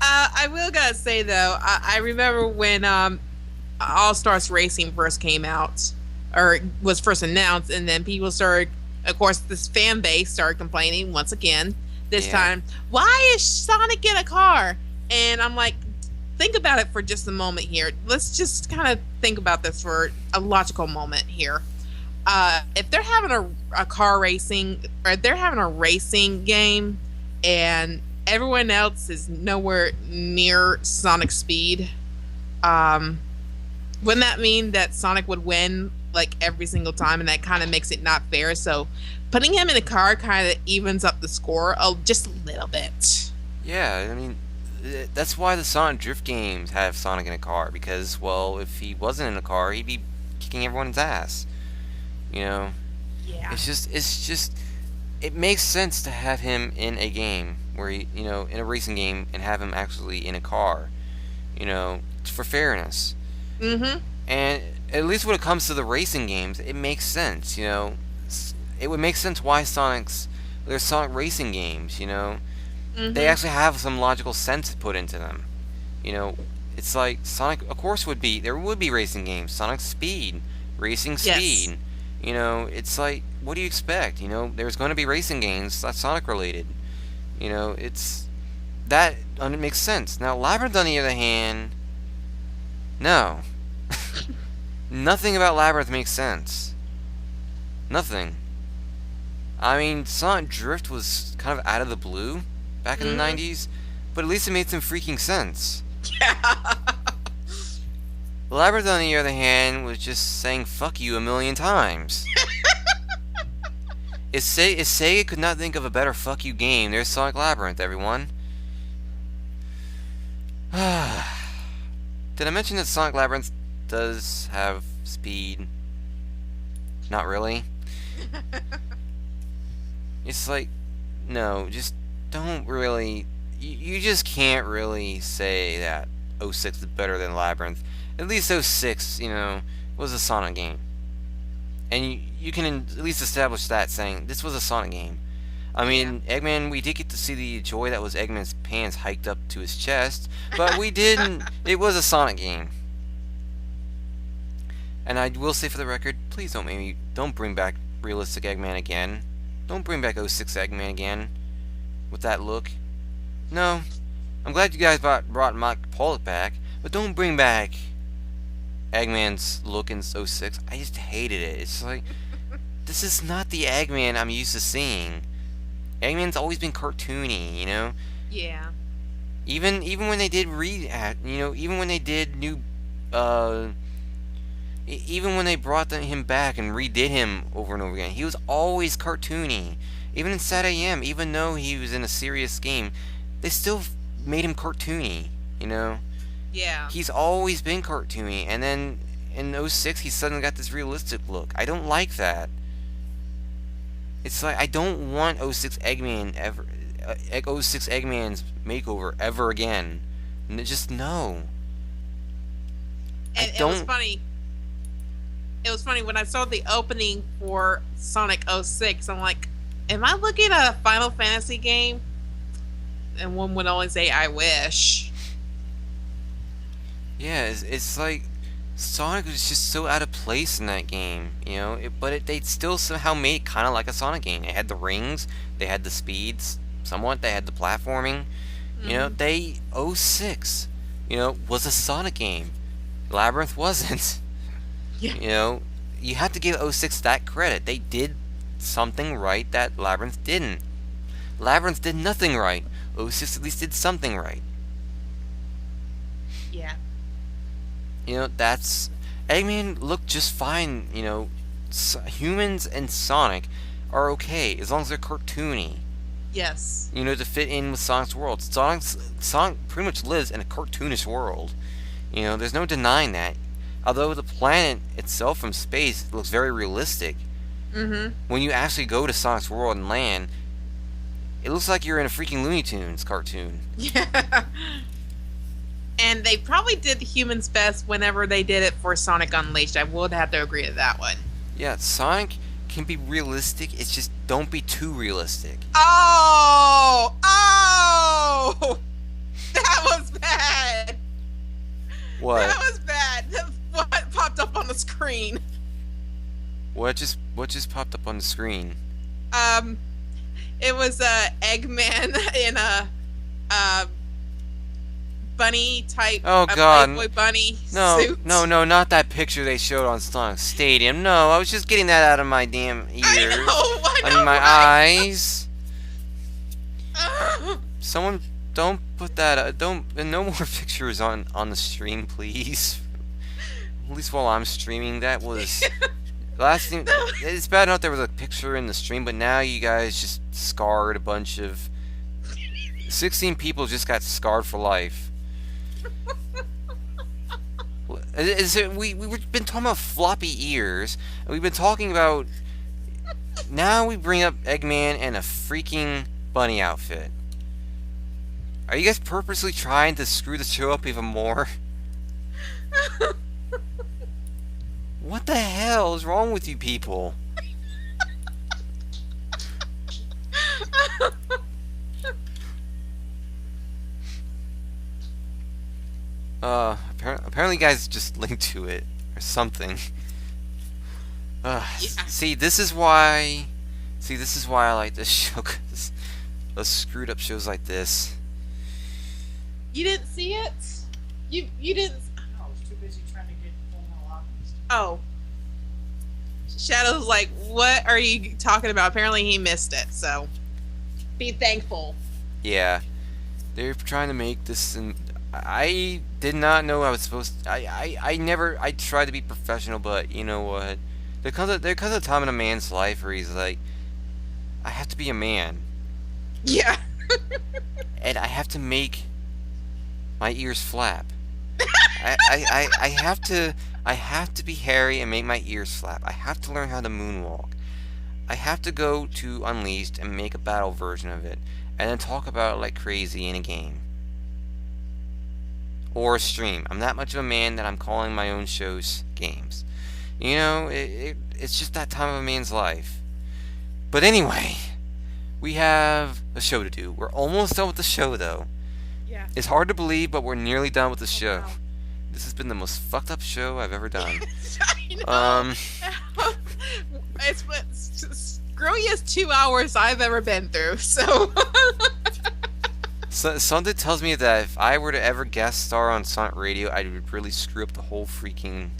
I will gotta say though, I remember when All Stars Racing first came out, or was first announced, and then people started, of course, this fan base started complaining once again. This time, why is Sonic in a car? And I'm like, think about it for just a moment here. Let's just kind of think about this for a logical moment here. If they're having a car racing, or they're having a racing game, and everyone else is nowhere near Sonic speed, wouldn't that mean that Sonic would win like every single time, and that kind of makes it not fair? So putting him in a car kind of evens up the score just a little bit. Yeah, I mean, that's why the Sonic Drift games have Sonic in a car, because, well, if he wasn't in a car, he'd be kicking everyone's ass. You know? Yeah. It's just, it makes sense to have him in a game where he, you know, in a racing game, and have him actually in a car. You know, for fairness. Mm-hmm. And at least when it comes to the racing games, it makes sense, you know. It would make sense why there's Sonic racing games, you know. Mm-hmm. They actually have some logical sense put into them. You know, it's like Sonic, of course, there would be racing games. Sonic Speed, Racing Speed. Yes. You know, it's like, what do you expect? You know, there's going to be racing games that's Sonic related. You know, it makes sense. Now, Labyrinth, on the other hand, no. Nothing about Labyrinth makes sense. Nothing. I mean, Sonic Drift was kind of out of the blue back in the 90s, but at least it made some freaking sense. Yeah. Labyrinth, on the other hand, was just saying fuck you a million times. If Sega could not think of a better fuck you game, there's Sonic Labyrinth, everyone. Did I mention that Sonic Labyrinth does have speed? Not really. It's like, no, just don't really... You just can't really say that 06 is better than Labyrinth. At least 06, you know, was a Sonic game. And you can at least establish that saying, this was a Sonic game. I mean, yeah. Eggman, we did get to see the joy that was Eggman's pants hiked up to his chest, but we didn't... It was a Sonic game. And I will say for the record, please don't bring back realistic Eggman again. Don't bring back 06 Eggman again with that look. No. I'm glad you guys brought Mike Pollock back, but don't bring back Eggman's look in 06. I just hated it. It's like, this is not the Eggman I'm used to seeing. Eggman's always been cartoony, you know? Yeah. Even when they did even when they did new even when they brought him back and redid him over and over again, he was always cartoony. Even in Sad AM, even though he was in a serious game, they still made him cartoony, you know? Yeah. He's always been cartoony, and then in 06 he suddenly got this realistic look. I don't like that. It's like, I don't want 06 Eggman ever, 06 Eggman's makeover ever again. Just no. And it was funny. It was funny when I saw the opening for Sonic 06. I'm like, am I looking at a Final Fantasy game? And one would only say, I wish. Yeah, it's like Sonic was just so out of place in that game, you know. They still somehow made it kind of like a Sonic game. It had the rings, they had the speeds, somewhat. They had the platforming. You know, 06, you know, was a Sonic game. Labyrinth wasn't. Yeah. You know, you have to give 06 that credit. They did something right that Labyrinth didn't. Labyrinth did nothing right. 06 at least did something right. Yeah. You know, that's... Eggman looked just fine, you know. Humans and Sonic are okay, as long as they're cartoony. Yes. You know, to fit in with Sonic's world. Sonic pretty much lives in a cartoonish world. You know, there's no denying that. Although the planet itself from space looks very realistic. When you actually go to Sonic's world and land, it looks like you're in a freaking Looney Tunes cartoon. Yeah. And they probably did the humans best whenever they did it for Sonic Unleashed. I would have to agree to that one. Yeah, Sonic can be realistic. It's just don't be too realistic. Oh! Oh! That was bad. What? That was bad. What popped up on the screen? What just popped up on the screen? It was Eggman in a bunny type. Oh God! Playboy bunny No, suit. no, not that picture they showed on Sonic Stadium. No, I was just getting that out of my damn ears. I know, my right? eyes. Someone don't put that. No more pictures on the stream, please. At least while I'm streaming, that was last thing. It's bad enough there was a picture in the stream, but now you guys just scarred a bunch of 16 people. Just got scarred for life. We've been talking about floppy ears, and we've been talking about. Now we bring up Eggman and a freaking bunny outfit. Are you guys purposely trying to screw the show up even more? What the hell is wrong with you people? Apparently you guys just linked to it or something. Yeah. See, this is why I like this show, 'cause those screwed up shows like this. You didn't see it? You didn't. I was too busy trying to get Full Metal Alchemist. Oh. Shadow's like, what are you talking about? Apparently he missed it, so be thankful. Yeah, they're trying to make this, and I did not know I was supposed to, I tried to be professional, but you know what? There comes a time in a man's life where he's like, I have to be a man. Yeah. And I have to make my ears flap. I have to be hairy and make my ears flap. I have to learn how to moonwalk. I have to go to Unleashed and make a battle version of it. and then talk about it like crazy in a game. Or a stream. I'm that much of a man that I'm calling my own shows games. You know, it's just that time of a man's life. But anyway, we have a show to do. We're almost done with the show, though. Yeah. It's hard to believe, but we're nearly done with the show. Wow. This has been the most fucked up show I've ever done. I know. It's screwiest 2 hours I've ever been through. So. Something tells me that if I were to ever guest star on Sonic Radio, I would really screw up the whole freaking...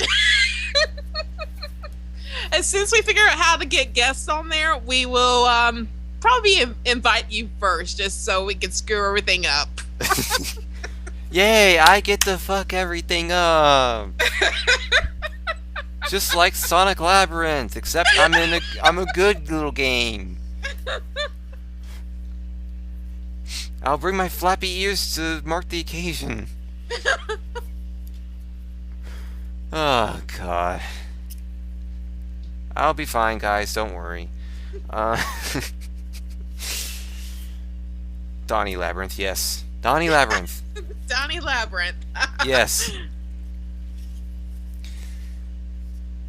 As soon as we figure out how to get guests on there, we will probably invite you first, just so we can screw everything up. Yay, I get to fuck everything up. Just like Sonic Labyrinth, except I'm a good little game. I'll bring my flappy ears to mark the occasion. Oh, God. I'll be fine, guys. Don't worry. Donnie Labyrinth, yes. Donnie Labyrinth. Donnie Labyrinth. Yes.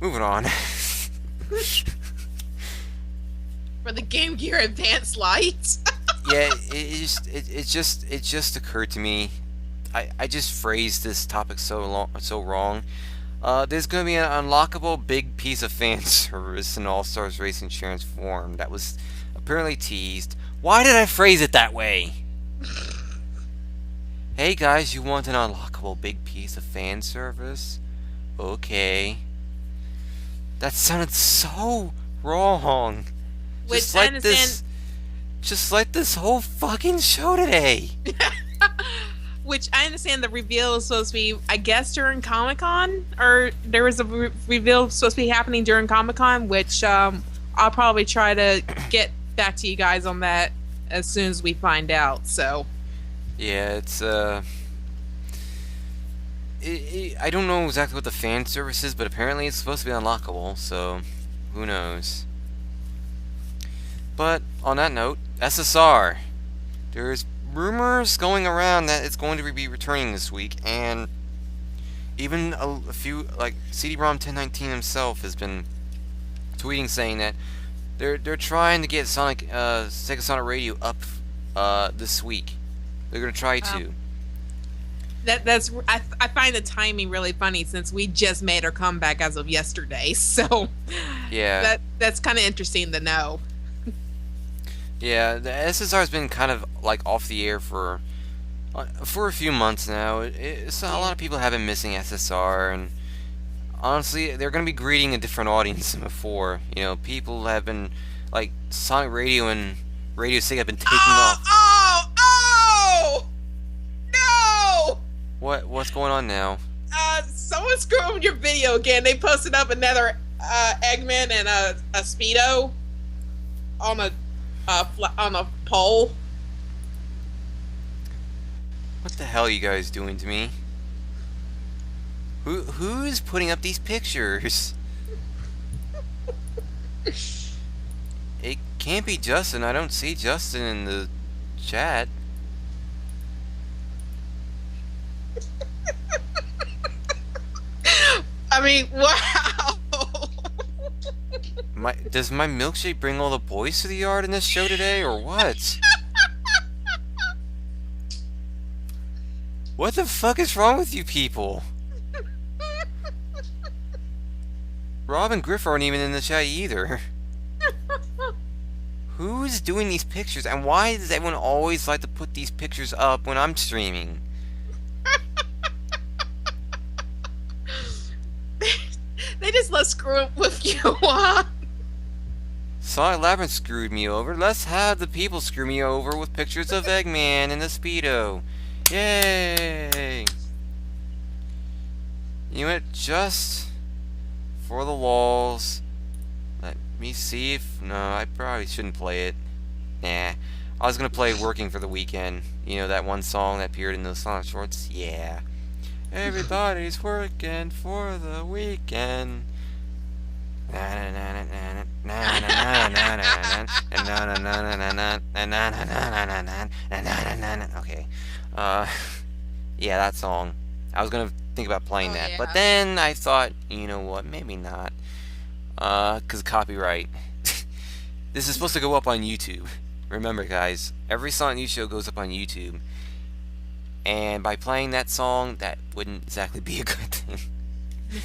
Moving on. For the Game Gear Advance Lite. Yeah, it just occurred to me. I just phrased this topic so wrong. There's going to be an unlockable big piece of fan service in All Stars Racing Transformed that was apparently teased. Why did I phrase it that way? Hey guys, you want an unlockable big piece of fan service? Okay. That sounded so wrong. Which I understand. Just like this whole fucking show today. Which I understand the reveal is supposed to be, I guess, during Comic-Con? Or there was a reveal supposed to be happening during Comic-Con, which I'll probably try to get back to you guys on that as soon as we find out, so. Yeah, it's, I don't know exactly what the fan service is, but apparently it's supposed to be unlockable, so who knows. But, on that note, SSR. There's rumors going around that it's going to be returning this week, and even a few, like CD-ROM 1019 himself has been tweeting saying that they're trying to get Sega Sonic Radio up this week. They're gonna try to. I find the timing really funny since we just made our comeback as of yesterday, so yeah, that's kind of interesting to know. Yeah, the SSR has been kind of like off the air for a few months now. A lot of people have been missing SSR, and honestly, they're going to be greeting a different audience than before. You know, people have been like Sonic Radio and Radio Sega have been taking off. Oh! No! What's going on now? Someone screwed your video again. They posted up another Eggman and a Speedo on a pole. What the hell are you guys doing to me? Who is putting up these pictures? It can't be Justin. I don't see Justin in the chat. I mean, wow. Does my milkshake bring all the boys to the yard in this show today, or what? What the fuck is wrong with you people? Rob and Griff aren't even in the chat either. Who's doing these pictures, and why does everyone always like to put these pictures up when I'm streaming? They just love screwing with you, huh? Sonic Labyrinth screwed me over. Let's have the people screw me over with pictures of Eggman and the Speedo. Yay! You know what? Just for the lulz. Let me see if... No, I probably shouldn't play it. Nah. I was gonna play Working for the Weekend. You know, that one song that appeared in the Sonic Shorts? Yeah. Everybody's working for the weekend. Okay. Yeah, that song. I was gonna think about playing Oh, that, yeah. but then I thought, you know what, maybe not. 'Cause copyright. This is supposed to go up on YouTube. Remember, guys, every Sonic News show goes up on YouTube. And by playing that song, that wouldn't exactly be a good thing. No.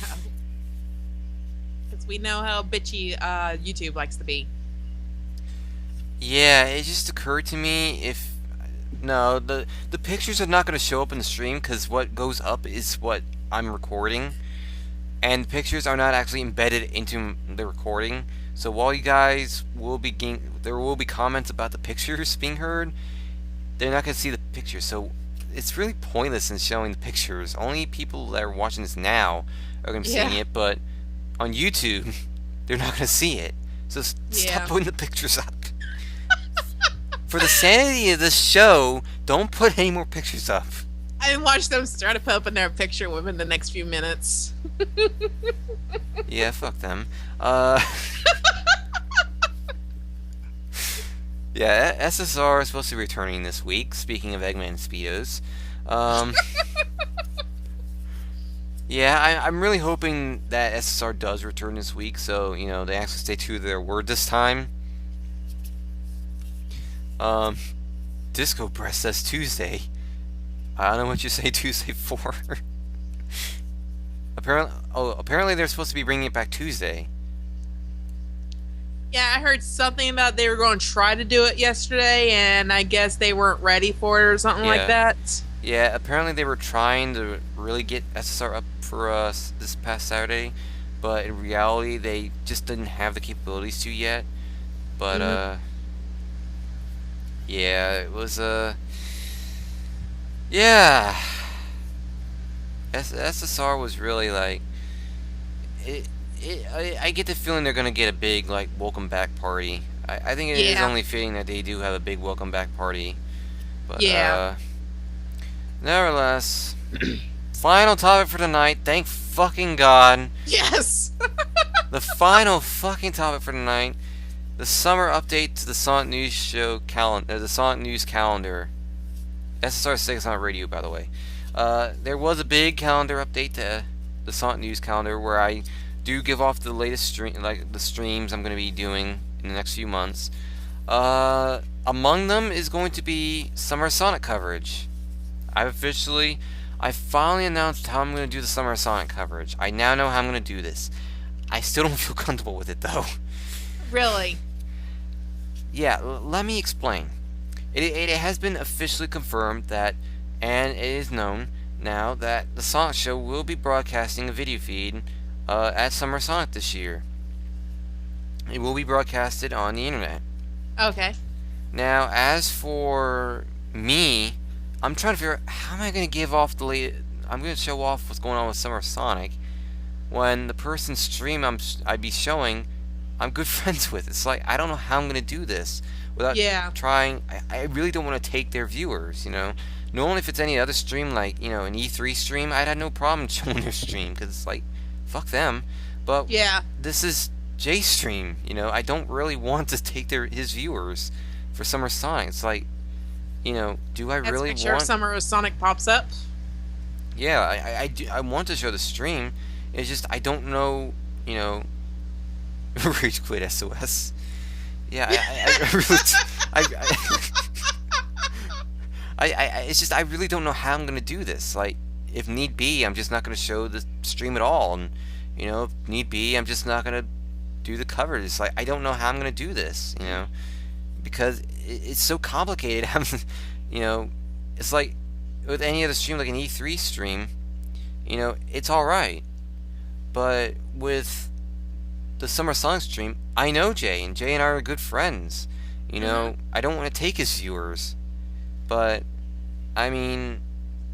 Because we know how bitchy YouTube likes to be. Yeah, it just occurred to me if no, the pictures are not going to show up in the stream because what goes up is what I'm recording, and the pictures are not actually embedded into the recording. So while you guys will be there will be comments about the pictures being heard, they're not going to see the pictures. So it's really pointless in showing the pictures. Only people that are watching this now are going to be seeing it, but on YouTube, they're not going to see it. So stop putting the pictures up. For the sanity of this show, don't put any more pictures up. I watched them start to open their picture within the next few minutes. Yeah, fuck them. Yeah, SSR is supposed to be returning this week, speaking of Eggman Speedos. Yeah, I'm really hoping that SSR does return this week, so, you know, they actually stay true to their word this time. Disco Breast says Tuesday. I don't know what you say Tuesday for. Apparently they're supposed to be bringing it back Tuesday. Yeah, I heard something about they were going to try to do it yesterday, and I guess they weren't ready for it or something like that. Yeah, apparently they were trying to really get SSR up for us this past Saturday, but in reality they just didn't have the capabilities to yet. But yeah, it was yeah. SSR was really like I get the feeling they're gonna get a big like welcome back party. I think it is only fitting that they do have a big welcome back party. But nevertheless, final topic for tonight. Thank fucking God. Yes. The final fucking topic for tonight. The summer update to the Sonic News show calendar. The Sonic News calendar. SSR 6 on radio, by the way. There was a big calendar update to the Sonic News calendar where I do give off the latest stream, like the streams I'm going to be doing in the next few months. Among them is going to be summer Sonic coverage. I finally announced how I'm going to do the summer Sonic coverage. I now know how I'm going to do this. I still don't feel comfortable with it though. Really? Yeah, let me explain. It has been officially confirmed that, and it is known now, that the Sonic Show will be broadcasting a video feed at Summer Sonic this year. It will be broadcasted on the internet. Okay. Now, as for me, I'm trying to figure out how am I going to give off the I'm going to show off what's going on with Summer Sonic when the person's stream I'd be showing I'm good friends with. It's like I don't know how I'm going to do this without trying. I really don't want to take their viewers, you know. Normally if it's any other stream like, you know, an E3 stream, I'd have no problem showing their stream because it's like, fuck them. But this is Jay's stream, you know. I don't really want to take his viewers for Summer Sonic. It's like, you know, do I really want... Sure, Summer Sonic pops up. Yeah, I want to show the stream. It's just I don't know, you know. Rage quit SOS. Yeah, it's just I really don't know how I'm gonna do this. Like, if need be, I'm just not gonna show the stream at all, and you know, if need be, I'm just not gonna do the coverage. It's like I don't know how I'm gonna do this, you know, because it's so complicated. You know, it's like with any other stream, like an E3 stream, you know, it's all right, but with the Summer Sonic stream, I know Jay, and Jay and I are good friends. You know, I don't want to take his viewers, but I mean,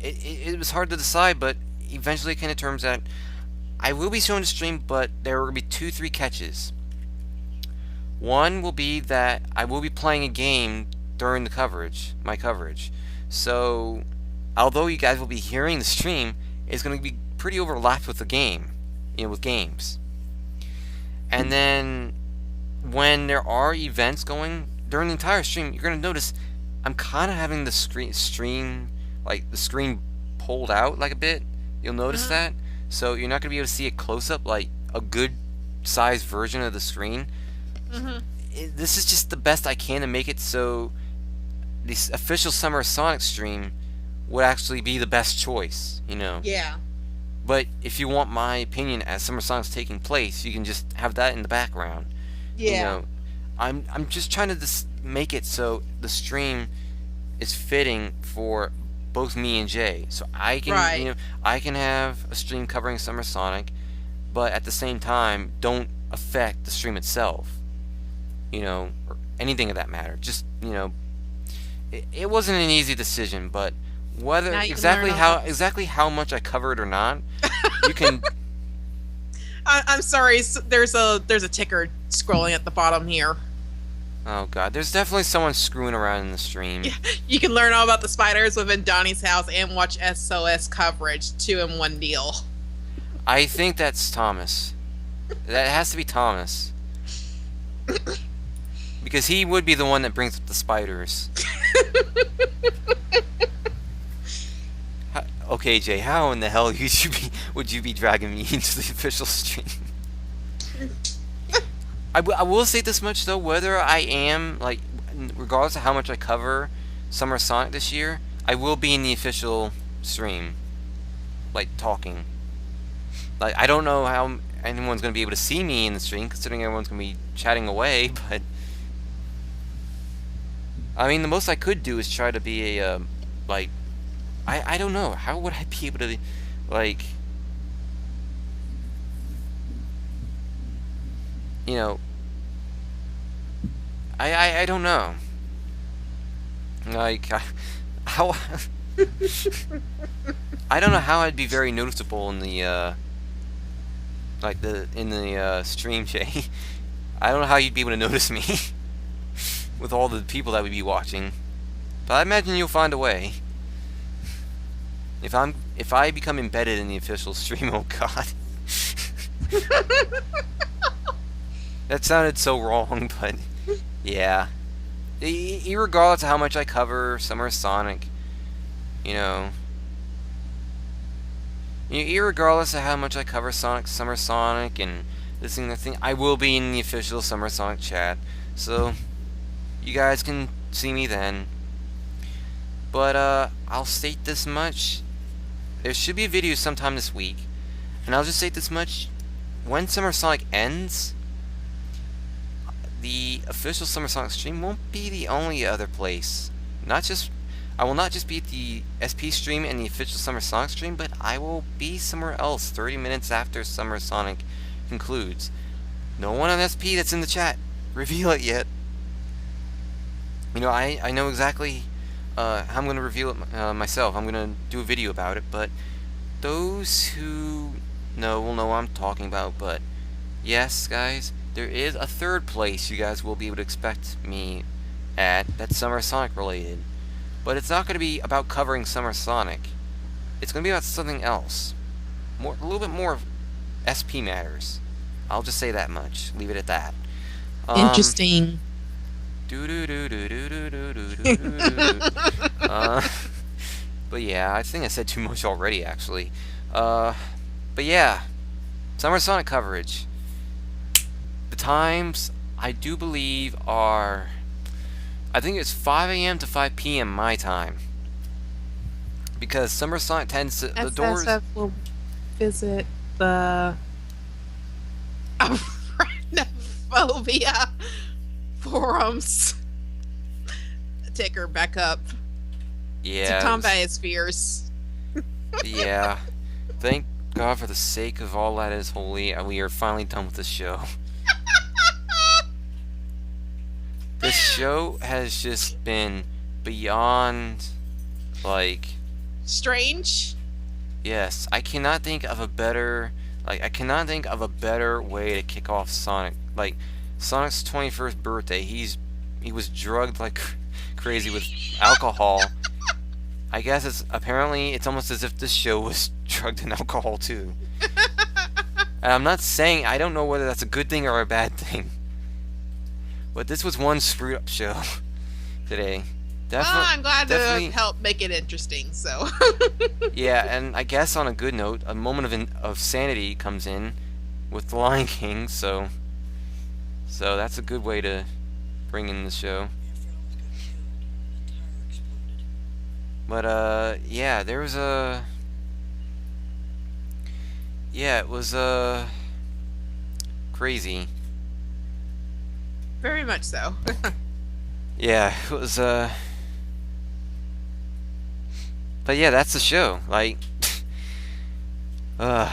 it was hard to decide, but eventually it kind of turns out I will be showing the stream, but there will be 2-3 catches. One will be that I will be playing a game during the coverage, my coverage. So, although you guys will be hearing the stream, it's going to be pretty overlapped with the game, you know, with games. And then when there are events going during the entire stream, you're gonna notice I'm kind of having the screen like the screen pulled out like a bit. You'll notice that. So you're not gonna be able to see a close up like a good sized version of the screen. This is just the best I can to make it so this official Summer of Sonic stream would actually be the best choice, you know. Yeah. But if you want my opinion as Summer Sonic's taking place, you can just have that in the background. Yeah. You know, I'm just trying to make it so the stream is fitting for both me and Jay. So I can, you know, I can have a stream covering Summer Sonic, but at the same time, don't affect the stream itself. You know, or anything of that matter. Just, you know, it wasn't an easy decision, but whether exactly how much I covered or not, you can. I'm sorry. There's a ticker scrolling at the bottom here. Oh god, there's definitely someone screwing around in the stream. Yeah, you can learn all about the spiders within Donnie's house and watch SOS coverage 2-in-1 deal. I think that's Thomas. That has to be Thomas. Because he would be the one that brings up the spiders. Okay, Jay, how in the hell would you be dragging me into the official stream? I will say this much though, whether I am, like, regardless of how much I cover Summer Sonic this year, I will be in the official stream, like, talking. Like, I don't know how anyone's going to be able to see me in the stream, considering everyone's going to be chatting away, but I mean, the most I could do is try to be a, like, I don't know, how would I be able to, like, you know, I don't know, like, how, I don't know how I'd be very noticeable in the, like, in the, stream, Jay. I don't know how you'd be able to notice me with all the people that would be watching, but I imagine you'll find a way. If I become embedded in the official stream, oh god. That sounded so wrong, but yeah. Irregardless of how much I cover Summer Sonic, you know. Irregardless of how much I cover Summer Sonic and this thing, that thing, I will be in the official Summer Sonic chat. So you guys can see me then. But I'll state this much. There should be a video sometime this week. And I'll just state this much. When Summer Sonic ends, the official Summer Sonic stream won't be the only other place. I will not just be at the SP stream and the official Summer Sonic stream, but I will be somewhere else 30 minutes after Summer Sonic concludes. No one on SP that's in the chat reveal it yet. You know, I know exactly how I'm going to reveal it myself. I'm going to do a video about it, but those who know will know what I'm talking about. But yes, guys, there is a third place you guys will be able to expect me at that's Summer Sonic related. But it's not going to be about covering Summer Sonic. It's going to be about something else. A little bit more of SP matters. I'll just say that much. Leave it at that. Interesting. But yeah, I think I said too much already, actually. But yeah, Summer Sonic coverage. The times, I do believe, are, I think it's 5 a.m. to 5 p.m. my time. Because Summer Sonic tends to, the doors... SSF will visit the Arachnophobia forums. Ticker back up. Yeah. To combat his fears. Yeah. Thank God for the sake of all that is holy, we are finally done with this show. This show has just been beyond, like... strange? Yes. I cannot think of a better... I cannot think of a better way to kick off Sonic. Like, Sonic's 21st birthday, he was drugged like crazy with alcohol. I guess it's almost as if this show was drugged in alcohol too. And I'm not saying, I don't know whether that's a good thing or a bad thing. But this was one screwed up show today. I'm glad definitely, to help make it interesting. So. yeah, and I guess on a good note, a moment of sanity comes in with the Lion King. So that's a good way to bring in the show. But yeah, there was a. Yeah, it was crazy. Very much so. Yeah, it was but yeah, that's the show. Like I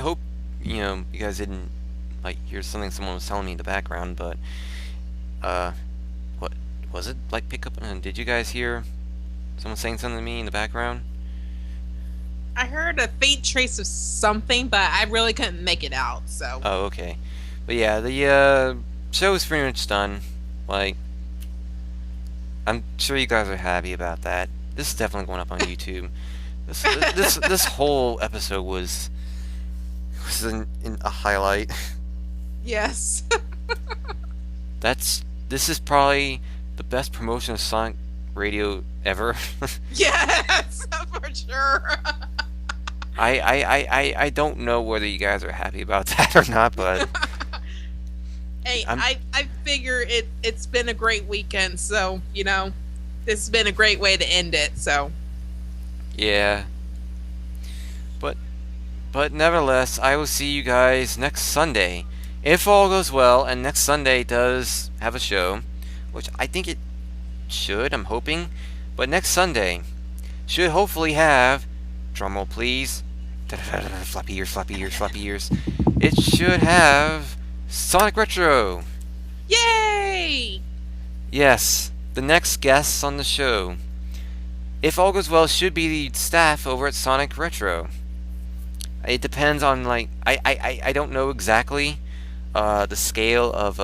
hope you guys didn't like hear something someone was telling me in the background, but what was it? Like pickup, did you guys hear someone saying something to me in the background? I heard a faint trace of something, but I really couldn't make it out. So. Oh, okay. But yeah, the show is pretty much done. Like, I'm sure you guys are happy about that. This is definitely going up on YouTube. This whole episode was in a highlight. Yes. This is probably the best promotion of Sonic Radio ever. Yes, for sure. I don't know whether you guys are happy about that or not, but hey, I figure it's been a great weekend, so this has been a great way to end it. So yeah, but nevertheless, I will see you guys next Sunday if all goes well, and next Sunday does have a show, which I think it should. I'm hoping, but next Sunday should hopefully have, drumroll please. Floppy ears, floppy ears, floppy ears. It should have Sonic Retro. yay! Yes, the next guests on the show, if all goes well, should be the staff over at Sonic Retro. It depends on, like, I don't know exactly the scale of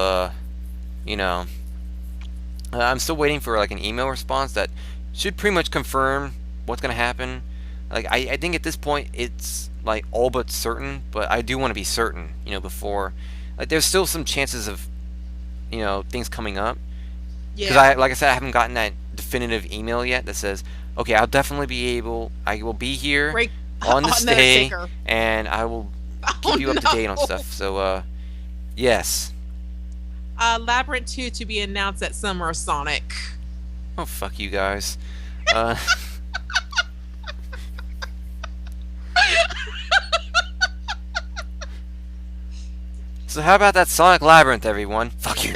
I'm still waiting for like an email response that should pretty much confirm what's gonna happen. Like, I think at this point it's like all but certain, but I do want to be certain, before. Like, there's still some chances of, things coming up. Because like I said, I haven't gotten that definitive email yet that says, okay, I will be here on this day, and I will keep you up to date on stuff. So, yes. Labyrinth 2 to be announced at Summer of Sonic. Oh, fuck you guys. So how about that Sonic Labyrinth, everyone? Fuck you.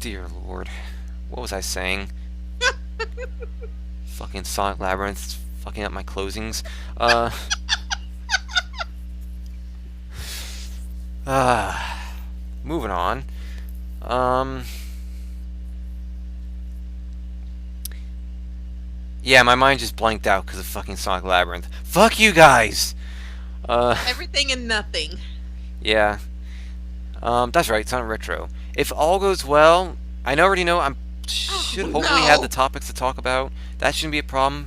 Dear Lord. What was I saying? Fucking Sonic Labyrinth. It's fucking up my closings. Moving on. Yeah, my mind just blanked out because of fucking Sonic Labyrinth. Fuck you guys! Everything and nothing. Yeah. That's right, Sonic Retro. If all goes well, I already know I should hopefully have the topics to talk about. That shouldn't be a problem.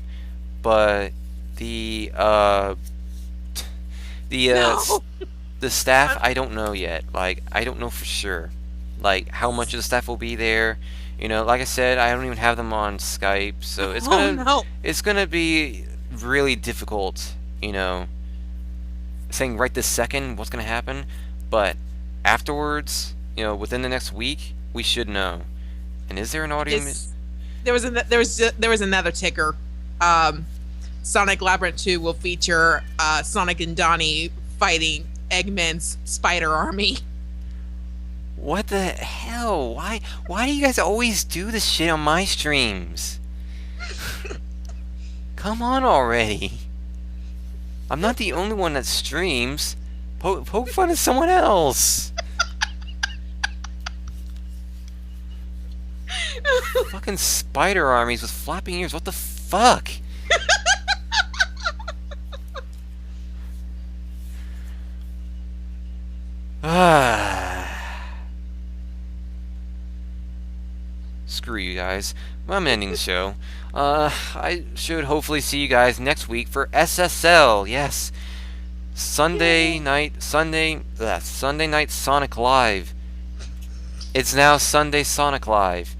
But the staff, I don't know yet. Like, I don't know for sure. Like, how much of the staff will be there. Like I said, I don't even have them on Skype, so it's gonna be really difficult, saying right this second what's gonna happen. But afterwards, within the next week, we should know. And is there an audience? There was another ticker. Sonic Labyrinth 2 will feature Sonic and Donnie fighting Eggman's spider army. What the hell? Why do you guys always do this shit on my streams? Come on already. I'm not the only one that streams. Poke fun at someone else. Fucking spider armies with flapping ears. What the fuck? screw you guys. I'm ending the show. I should hopefully see you guys next week for SSL. Yes, Sunday night Sonic Live. It's now Sunday Sonic Live.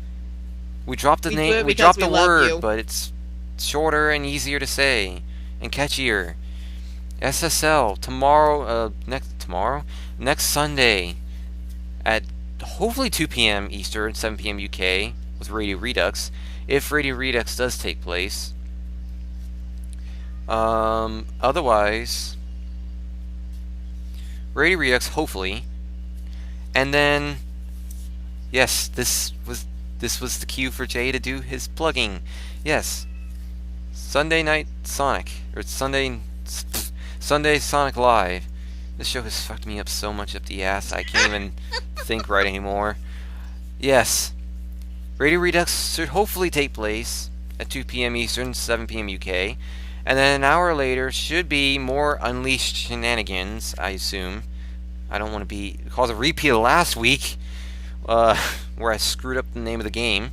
We dropped the name. We dropped the word, but it's shorter and easier to say and catchier. SSL tomorrow. Next Sunday at hopefully 2 p.m. Eastern, 7 p.m. UK with Radio Redux, if Radio Redux does take place. Otherwise, Radio Redux hopefully, and then yes, this was the cue for Jay to do his plugging. Yes, Sunday night Sonic or Sunday Sonic Live. This show has fucked me up so much up the ass I can't even think right anymore. Yes, Radio Redux should hopefully take place at 2 p.m. Eastern, 7 p.m. UK, and then an hour later should be more Unleashed shenanigans, I assume. I don't want to cause a repeat of last week, where I screwed up the name of the game.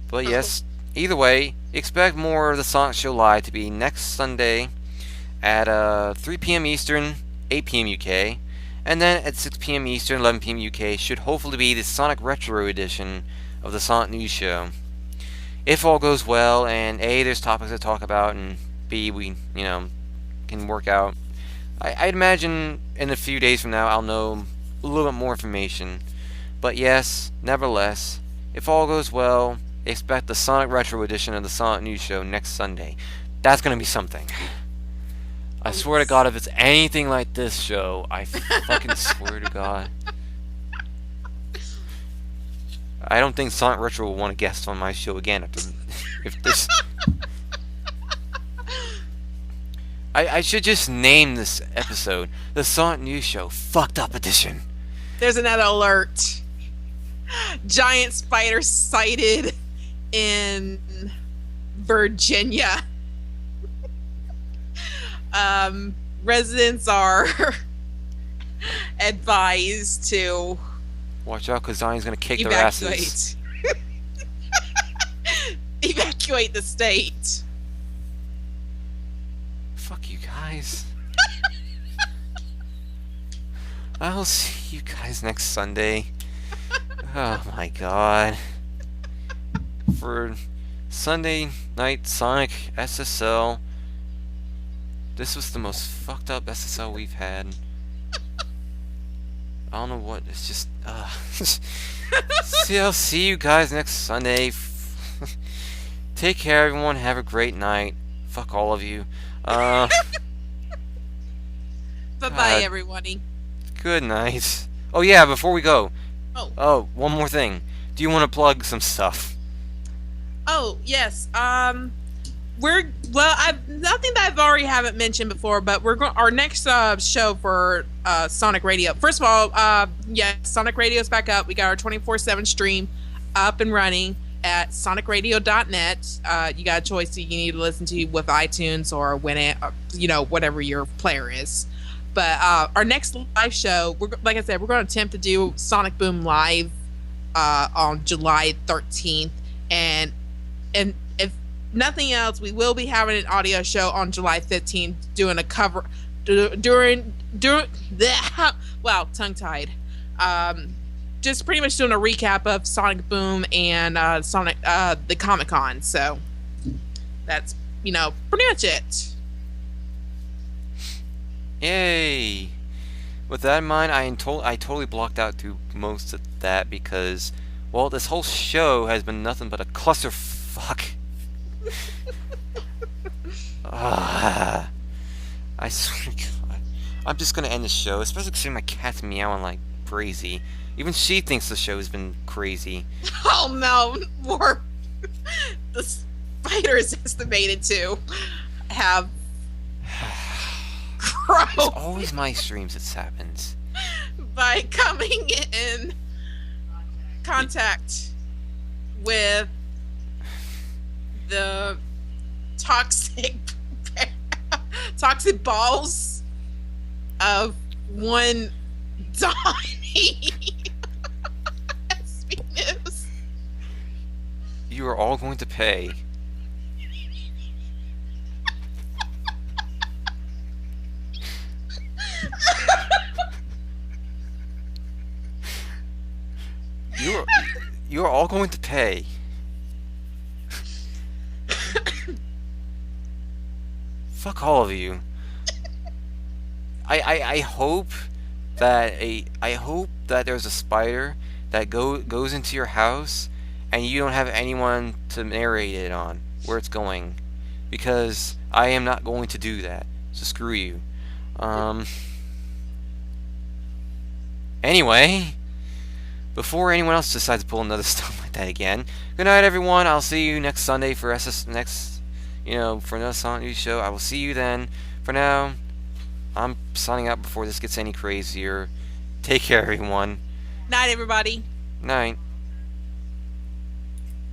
But yes, either way, expect more of the Sonic Show Live to be next Sunday at 3 p.m. Eastern, 8 p.m. UK, and then at 6 p.m. Eastern, 11 p.m. UK should hopefully be the Sonic Retro edition of the Sonic News Show. If all goes well, and A, there's topics to talk about, and B, we, can work out. I'd imagine in a few days from now I'll know a little bit more information. But yes, nevertheless, if all goes well, expect the Sonic Retro edition of the Sonic News Show next Sunday. That's gonna be something. I swear to God, if it's anything like this show, I fucking swear to God. I don't think Sonic Retro will want to guest on my show again if this. I should just name this episode the Sonic News Show Fucked Up Edition. There's another alert. Giant spider sighted in Virginia. Residents are advised to watch out, because Zion's gonna kick their asses. Evacuate the state. Fuck you guys. I'll see you guys next Sunday. Oh my God. For Sunday night Sonic SSL. This was the most fucked up SSL we've had. I don't know what, it's just, I'll see you guys next Sunday. Take care, everyone. Have a great night. Fuck all of you. Bye-bye, everybody. Good night. Oh yeah, before we go. Oh, one more thing. Do you want to plug some stuff? Oh, yes. Nothing that I've already haven't mentioned before, but we're going our next show for Sonic Radio. First of all, Sonic Radio's back up. We got our 24/7 stream up and running at sonicradio.net. You got a choice that you need to listen to with iTunes or whatever your player is. But our next live show, like I said, we're going to attempt to do Sonic Boom Live on July 13th, and if nothing else, we will be having an audio show on July 15th, doing a cover tongue-tied. Just pretty much doing a recap of Sonic Boom and Sonic the Comic-Con. So that's pretty much it. Yay! With that in mind, I totally blocked out through most of that because, well, this whole show has been nothing but a clusterfuck. I swear to God, I'm just gonna end the show, especially because my cat's meowing like crazy. Even she thinks the show has been crazy. Oh no, more. The spider is estimated to have grown. It's always my streams that happens. By coming in contact with the toxic balls of one Donnie. SB News. are all going to pay. You're all going to pay. Fuck all of you. I hope that there's a spider that goes into your house and you don't have anyone to narrate it on where it's going, because I am not going to do that. So screw you. Anyway, before anyone else decides to pull another stuff like that again, good night, everyone. I'll see you next Sunday for for another SonicNews show. I will see you then. For now, I'm signing out before this gets any crazier. Take care, everyone. Night, everybody. Night.